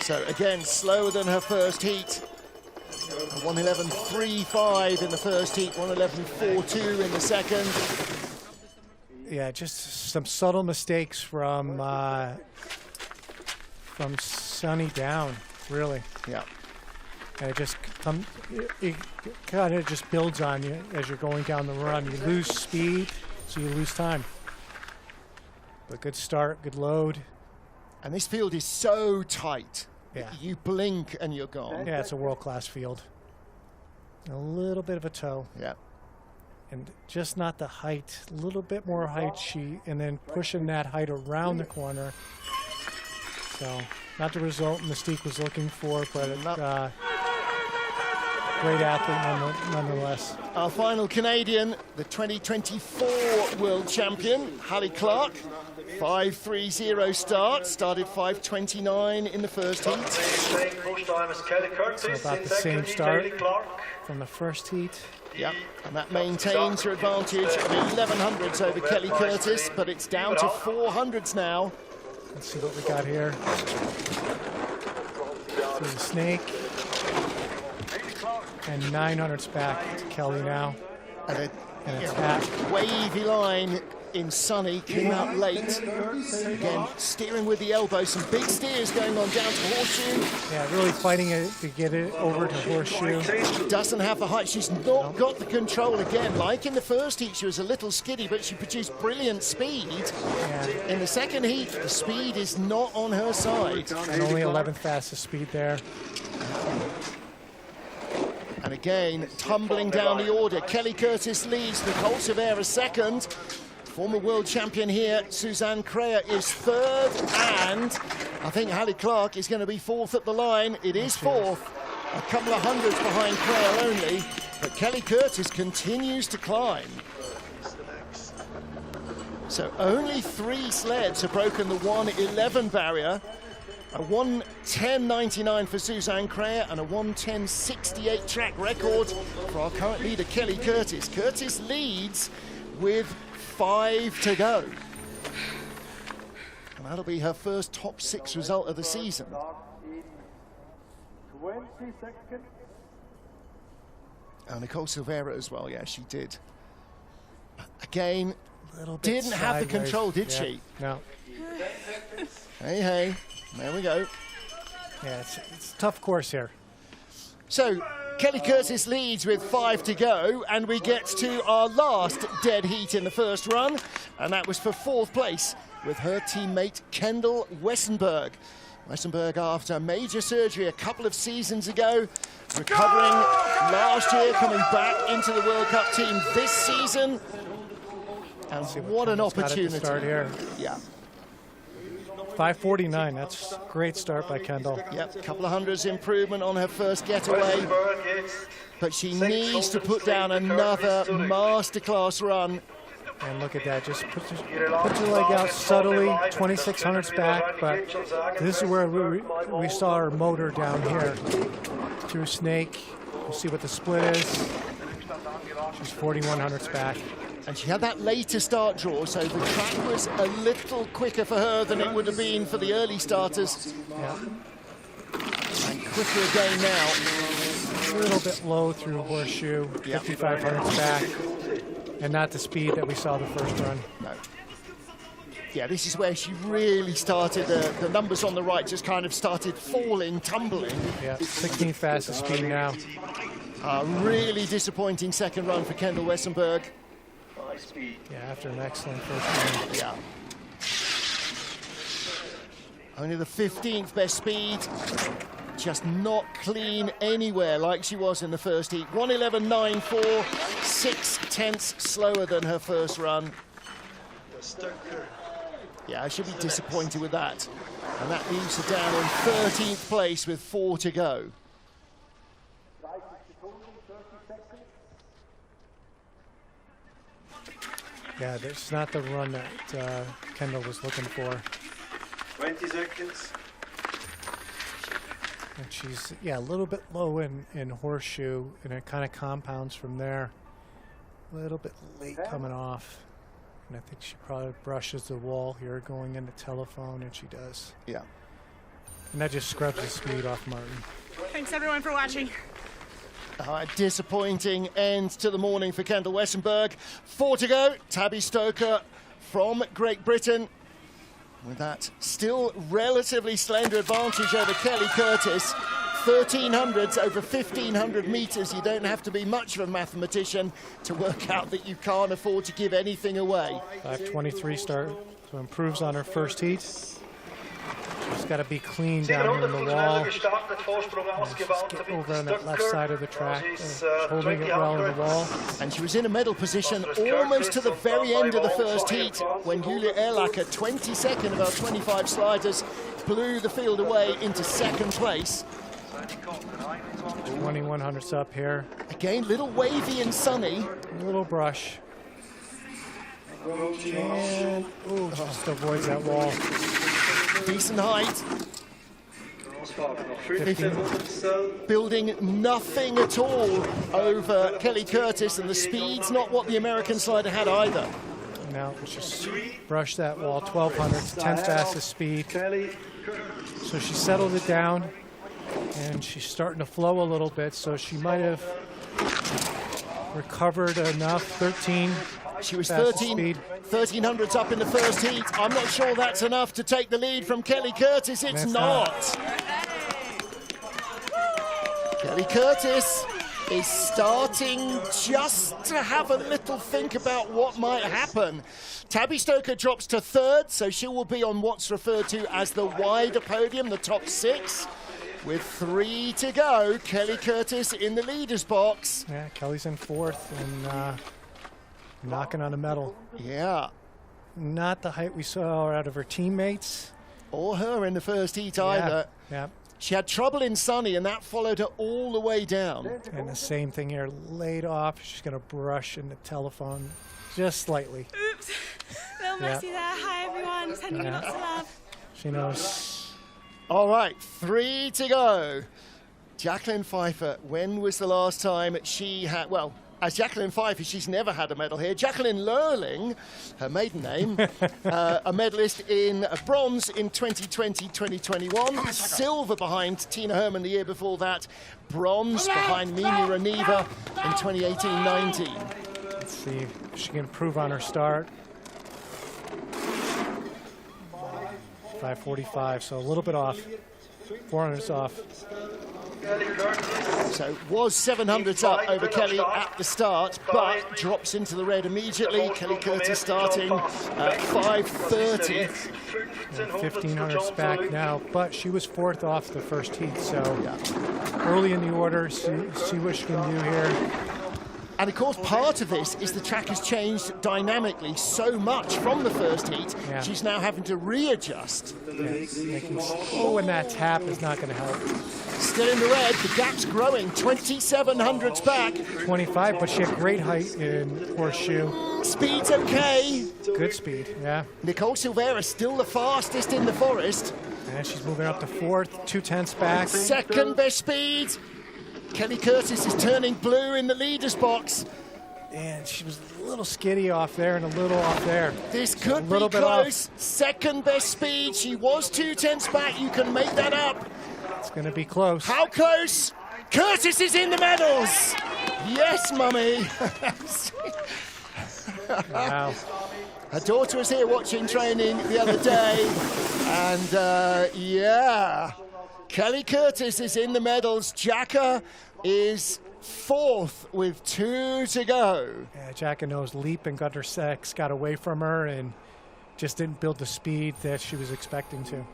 So again, slower than her first heat. 1:11.35 in the first heat, 1:11.42 in the second. Yeah, just some subtle mistakes from Sunny down, really. Yeah. And it kind of just builds on you as you're going down the run. You lose speed, so you lose time. But good start, good load. And this field is so tight. Yeah. You blink and you're gone. Yeah, it's a world-class field. A little bit of a toe. Yeah. And just not the height. A little bit more height, and then pushing that height around the corner. So, not the result Mystique was looking for, but great athlete nonetheless. Our final Canadian, the 2024 world champion, Hallie Clark. 5:30 start, started 5:29 in the first heat. So about the same start from the first heat. Yep, and that maintains her advantage of 1100s over Kelly Curtis, but it's down to 400s now. Let's see what we got here. Through the snake. And 900s back to Kelly now. And a tap. Wavy line in Sunny, came out late. Again, steering with the elbow, some big steers going on down to horseshoe. Yeah, really fighting it to get it over to horseshoe. She doesn't have the height, she's not got the control again. Like in the first heat, she was a little skiddy, but she produced brilliant speed. Yeah. In the second heat, the speed is not on her side. And only 11th fastest speed there. And again, tumbling down the order. Kelly Curtis leads, Moritz-Celerina second. Former world champion here, Suzanne Crea, is third, and I think Hallie Clark is going to be fourth at the line. It is fourth, a couple of hundreds behind Crea only, but Kelly Curtis continues to climb. So only 3 sleds have broken the 1:11 barrier. A 1:10.99 for Suzanne Crea and a 1:10.68 track record for our current leader, Kelly Curtis. Curtis leads with 5 to go. And that'll be her first top 6 result of the season. And Nicole Silveira as well, yeah, she did. Again, didn't have the control, did she? No. Hey, there we go. Yeah, it's a tough course here. So, Kelly Curtis leads with 5 to go, and we get to our last dead heat in the first run, and that was for 4th place with her teammate Kendall Westenberg. Westenberg, after major surgery a couple of seasons ago, recovering last year, coming back into the World Cup team this season. And what an opportunity. Start here. Yeah. 5:49, that's a great start by Kendall. Yep, a couple of hundreds improvement on her first getaway. But she needs to put down another masterclass run. And look at that, just put your leg out subtly, 2600s back, but this is where we saw her motor down here. Through snake, we'll see what the split is. She's 4100s back. And she had that later start draw, so the track was a little quicker for her than it would have been for the early starters. Yeah. And quicker again now. A little bit low through horseshoe, 5500s back, and not the speed that we saw the first run. No. Yeah, this is where she really started, the numbers on the right just kind of started falling, tumbling. Yeah, 16th fastest speed now. Really disappointing second run for Kendall Westenberg. Yeah, after an excellent first run. Yeah. Only the 15th best speed. Just not clean anywhere like she was in the first heat. 1:11.94, 6 tenths slower than her first run. Yeah, I should be disappointed with that. And that leaves her down in 13th place with 4 to go. Yeah, that's not the run that Kendall was looking for. 20 seconds. And she's, yeah, a little bit low in horseshoe, and it kind of compounds from there. A little bit late coming off. And I think she probably brushes the wall here going into telephone, and she does. Yeah. And that just scrubs the speed off Martin. Thanks everyone for watching. Disappointing end to the morning for Kendall Wessenberg. 4 to go. Tabby Stoker from Great Britain with that still relatively slender advantage over Kelly Curtis. 1300s over 1500 meters. You don't have to be much of a mathematician to work out that you can't afford to give anything away. 5:23 start, so improves on her first heat. She's got to be clean down here in the wall. Just get over on that left side of the track, holding it well in the wall. And she was in a medal position almost to the very end of the first heat when Julia Erlacher, 22nd of our 25 sliders, blew the field away into second place. 2100s up here. Again, little wavy and sunny. A little brush. And, ooh, just avoids that wall. Decent height. Building nothing at all over Kelly Curtis, and the speed's not what the American slider had either. Now, just brush that wall, 1200s, 10th fastest speed. So she settled it down, and she's starting to flow a little bit, so she might have recovered enough. 13. She was 1300s up in the first heat. I'm not sure that's enough to take the lead from Kelly Curtis. It's not. Kelly Curtis is starting just to have a little think about what might happen. Tabby Stoker drops to 3rd, so she will be on what's referred to as the wider podium, the top 6. With 3 to go, Kelly Curtis in the leader's box. Yeah, Kelly's in 4th and knocking on a medal. Yeah. Not the height we saw out of her teammates. Or her in the first heat either. Yeah. She had trouble in sunny, and that followed her all the way down. And the same thing here, laid off. She's going to brush in the telephone just slightly. Oops. Little messy there. Hi everyone. Sending you lots of love. She knows. All right, 3 to go. Jacqueline Pfeiffer, when was the last time she had, well, as Jacqueline Pfeiffer, she's never had a medal here. Jacqueline Lurling, her maiden name, a medalist in bronze in 2020-2021, silver behind Tina Herman the year before that, bronze behind Mimi Raneva in 2018-19. Let's see if she can improve on her start. 5:45, so a little bit off. 400s off. So was 700s up over Kelly at the start, but drops into the red immediately. Kelly Curtis starting at 5:30. 1500s back now, but she was 4th off the first heat, so early in the order, see what she can do here. And of course, part of this is the track has changed dynamically so much from the first heat. Yeah. She's now having to readjust. Oh, and that tap is not going to help. Still in the red, the gap's growing, 2700s back. 25, but she had great height in horseshoe. Speed's okay. Good speed, yeah. Nicole Silveira still the fastest in the forest. And she's moving up to 4th, 2/10 back. Second best speed. Kelly Curtis is turning blue in the leader's box. And she was a little skiddy off there and a little off there. This could be close. Second best speed. She was 2/10 back. You can make that up. It's going to be close. How close? Curtis is in the medals. Yes, mummy. Wow. Her daughter was here watching training the other day. And yeah, Kelly Curtis is in the medals. Jacka is 4th with 2 to go. Yeah, Jacka knows leap and Gunter Sex got away from her and just didn't build the speed that she was expecting to.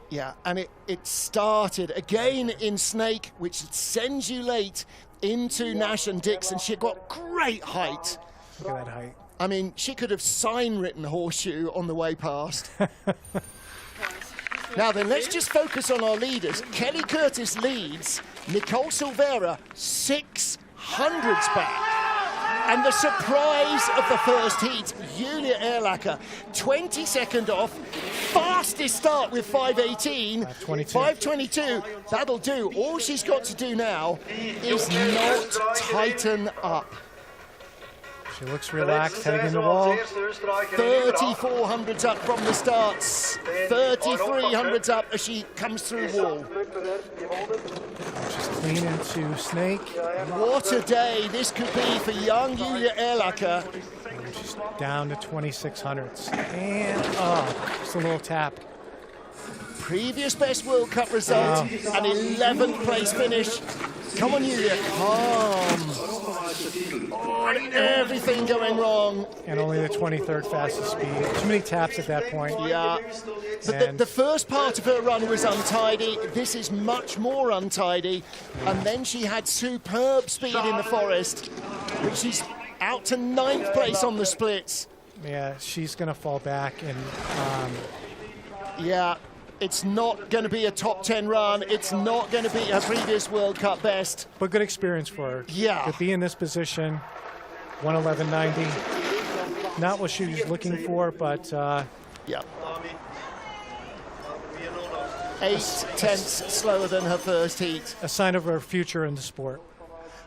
Yeah, and it started again in Snake, which sends you late into Nash and Dixon. She got great height. Look at that height. I mean, she could have sign-written horseshoe on the way past. Now then, let's just focus on our leaders. Kelly Curtis leads, Nicole Silveira 600s back. And the surprise of the first heat, Julia Erlacher, 22nd off, fastest start with 5:18, 5:22. That'll do. All she's got to do now is not tighten up. She looks relaxed, heading in the wall. 3,400s up from the starts, 3,300s up as she comes through wall. She's clean into snake. What a day this could be for young Julia Erlacher. She's down to 2,600s. And, just a little tap. Previous best World Cup result, an 11th place finish. Come on, Julia, calm. Everything going wrong. And only the 23rd fastest speed. Too many taps at that point. Yeah. But the first part of her run was untidy. This is much more untidy. And then she had superb speed in the forest, which she's out to 9th place on the splits. Yeah, she's going to fall back. And yeah, it's not going to be a top 10 run. It's not going to be her previous World Cup best. But good experience for her. Yeah. To be in this position, 111.90. Not what she was looking for, but yeah. 8/10 slower than her first heat. A sign of her future in the sport.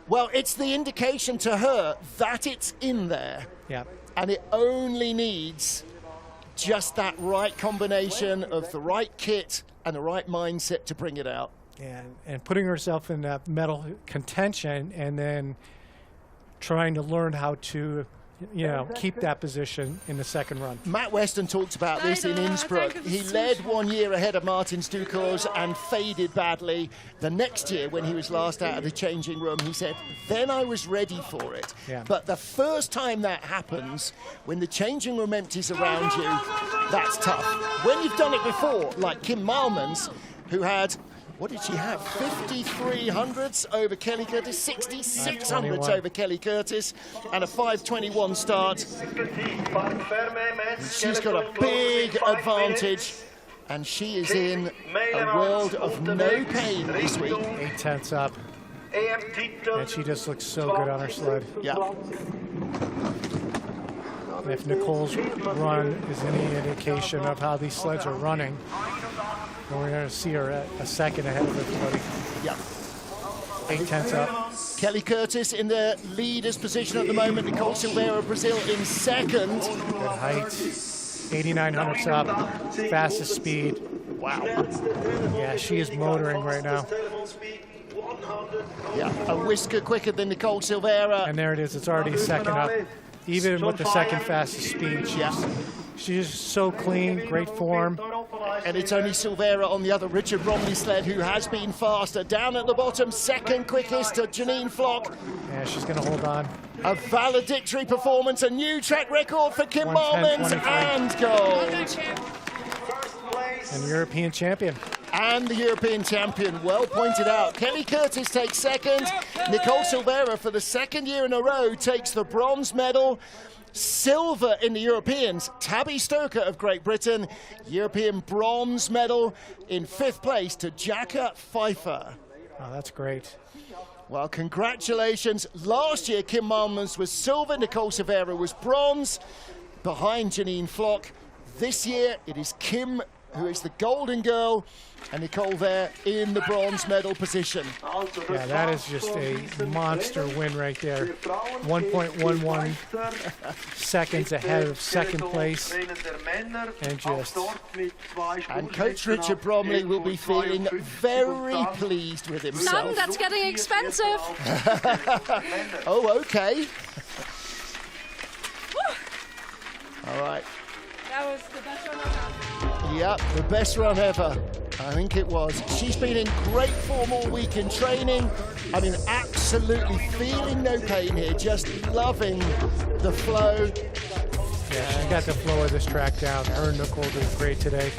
Well, it's the indication to her that it's in there. Yeah. And it only needs just that right combination of the right kit and the right mindset to bring it out. And putting herself in that medal contention and then trying to learn how to, keep that position in the second run. Matt Weston talked about this in Innsbruck. He led 1 year ahead of Martin Stukos and faded badly. The next year, when he was last out of the changing room, he said, then I was ready for it. Yeah. But the first time that happens, when the changing room empties around you, that's tough. When you've done it before, like Kim Malmans, who had, what did she have? 5,300s over Kelly Curtis, 6,600s over Kelly Curtis, and a 5:21 start. She's got a big advantage, and she is in a world of no pain this week. 8/10 up. And she just looks so good on her sled. Yeah. And if Nicole's run is any indication of how these sleds are running, we're going to see her at a second ahead of everybody. Yeah. 8/10 up. Kelly Curtis in the leader's position at the moment. Nicole Silveira, Brazil, in second. Good height. 8,900s up. Fastest speed. Wow. Yeah, she is motoring right now. Yeah, a whisker quicker than Nicole Silveira. And there it is. It's already a second up. Even with the second fastest speed, she's so clean, great form. And it's only Silveira on the other Richard Bromley sled who has been faster. Down at the bottom, second quickest to Janine Flock. Yeah, she's going to hold on. A valedictory performance, a new track record for Kim Malmans, and gold. And European champion. And the European champion, well pointed out. Kelly Curtis takes second. Nicole Silveira, for the second year in a row, takes the bronze medal. Silver in the Europeans. Tabby Stoker of Great Britain, European bronze medal in 5th place to Jacka Pfeiffer. Oh, that's great. Well, congratulations. Last year, Kim Malmans was silver, Nicole Silveira was bronze, behind Janine Flock. This year, it is Kim who is the golden girl, and Nicole there in the bronze medal position. Yeah, that is just a monster win right there. 1.11 seconds ahead of second place. And Coach Richard Bromley will be feeling very pleased with himself. Son, that's getting expensive. Oh, okay. All right. That was the best one I've had. Yep, the best run ever. I think it was. She's been in great form all week in training. I mean, absolutely feeling no pain here, just loving the flow. Yeah, she got the flow of this track down. Her and Nicole did great today.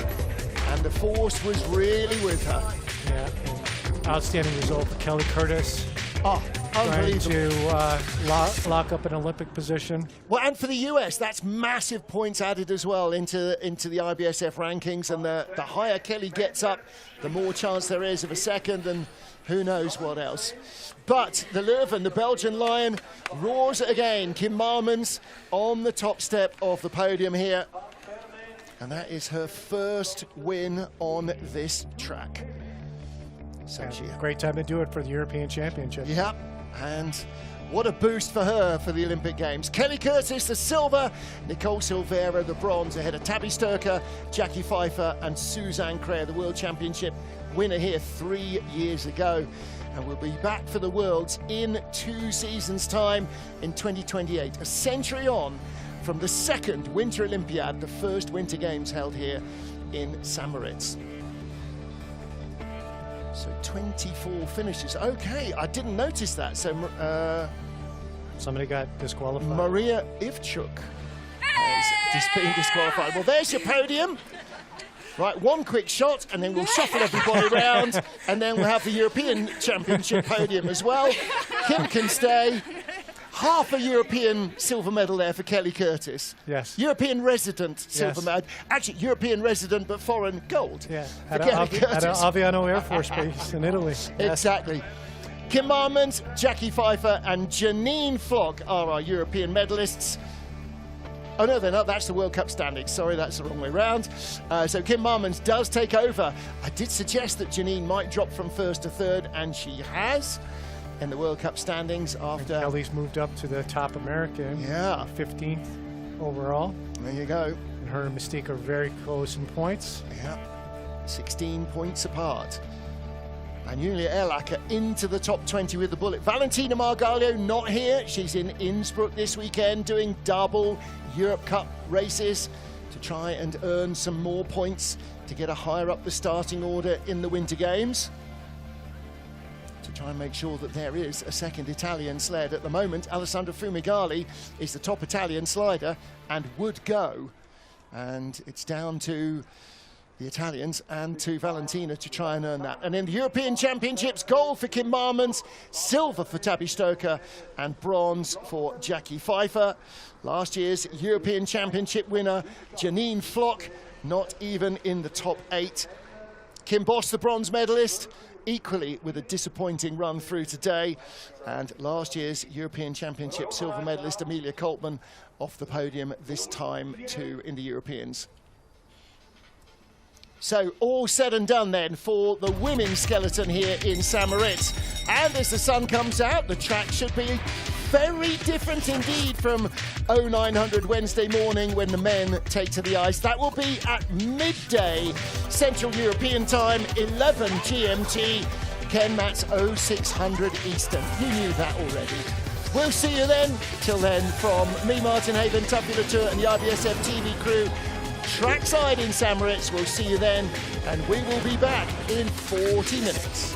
And the force was really with her. Yeah, outstanding result for Kelly Curtis. Oh, trying Unbelievable. to lock up an Olympic position. Well, and for the US, that's massive points added as well into the IBSF rankings. And the higher Kelly gets up, the more chance there is of a second, and who knows what else. But the Leuven, the Belgian Lion, roars again. Kim Marmans on the top step of the podium here. And that is her first win on this track. So she, great time to do it for the European Championship. yeah, and what a boost for her for the Olympic Games. Kelly Curtis, the silver, Nicole Silveira, the bronze, ahead of Tabby Sturcker, Jackie Pfeiffer, and Suzanne Crayer, the World Championship winner here 3 years ago. And we'll be back for the Worlds in 2 seasons' time in 2028, a century on from the second Winter Olympiad, the first Winter Games held here in St. Moritz. So 24 finishes. Okay, I didn't notice that. So Somebody got disqualified. Maria Ivchuk is being disqualified. Well, there's your podium. Right, one quick shot, and then we'll shuffle everybody around, and then we'll have the European Championship podium as well. Kim can stay. Half a European silver medal there for Kelly Curtis. Yes. European resident silver Yes. medal. Actually, European resident but foreign gold. Yeah, for at Kelly at Curtis. Aviano Air Force Base in Italy. Yes. Exactly. Kim Marmans, Jackie Pfeiffer, and Janine Flock are our European medalists. Oh, no, they're not. That's the World Cup standings. Sorry, that's the wrong way round. So Kim Marmans does take over. I did suggest that Janine might drop from first to third, and she has in the World Cup standings after... Kelly's moved up to the top American. Yeah. 15th overall. There you go. And her and Mystique are very close in points. Yeah. 16 points apart. And Julia Erlacher into the top 20 with the bullet. Valentina Margallo not here. She's in Innsbruck this weekend doing double Europe Cup races to try and earn some more points to get her higher up the starting order in the Winter Games. To try and make sure that there is a second Italian sled. At the moment, Alessandra Fumigali is the top Italian slider and would go. And it's down to the Italians and to Valentina to try and earn that. And in the European Championships, gold for Kim Marmans, silver for Tabby Stoker, and bronze for Jackie Pfeiffer. Last year's European Championship winner, Janine Flock, not even in the top 8. Kim Boss, the bronze medalist, equally with a disappointing run through today. And last year's European Championship silver medalist, Amelia Coltman, off the podium this time too in the Europeans. So all said and done then for the women's skeleton here in St. Moritz. And as the sun comes out, the track should be very different indeed from 0900 Wednesday morning when the men take to the ice. That will be at midday Central European time, 11 GMT. Ken, that's 0600 Eastern. You knew that already. We'll see you then. Till then, from me, Martin Haven, Tuffy Latour and the IBSF TV crew, trackside in St. Moritz. We'll see you then, and we will be back in 40 minutes.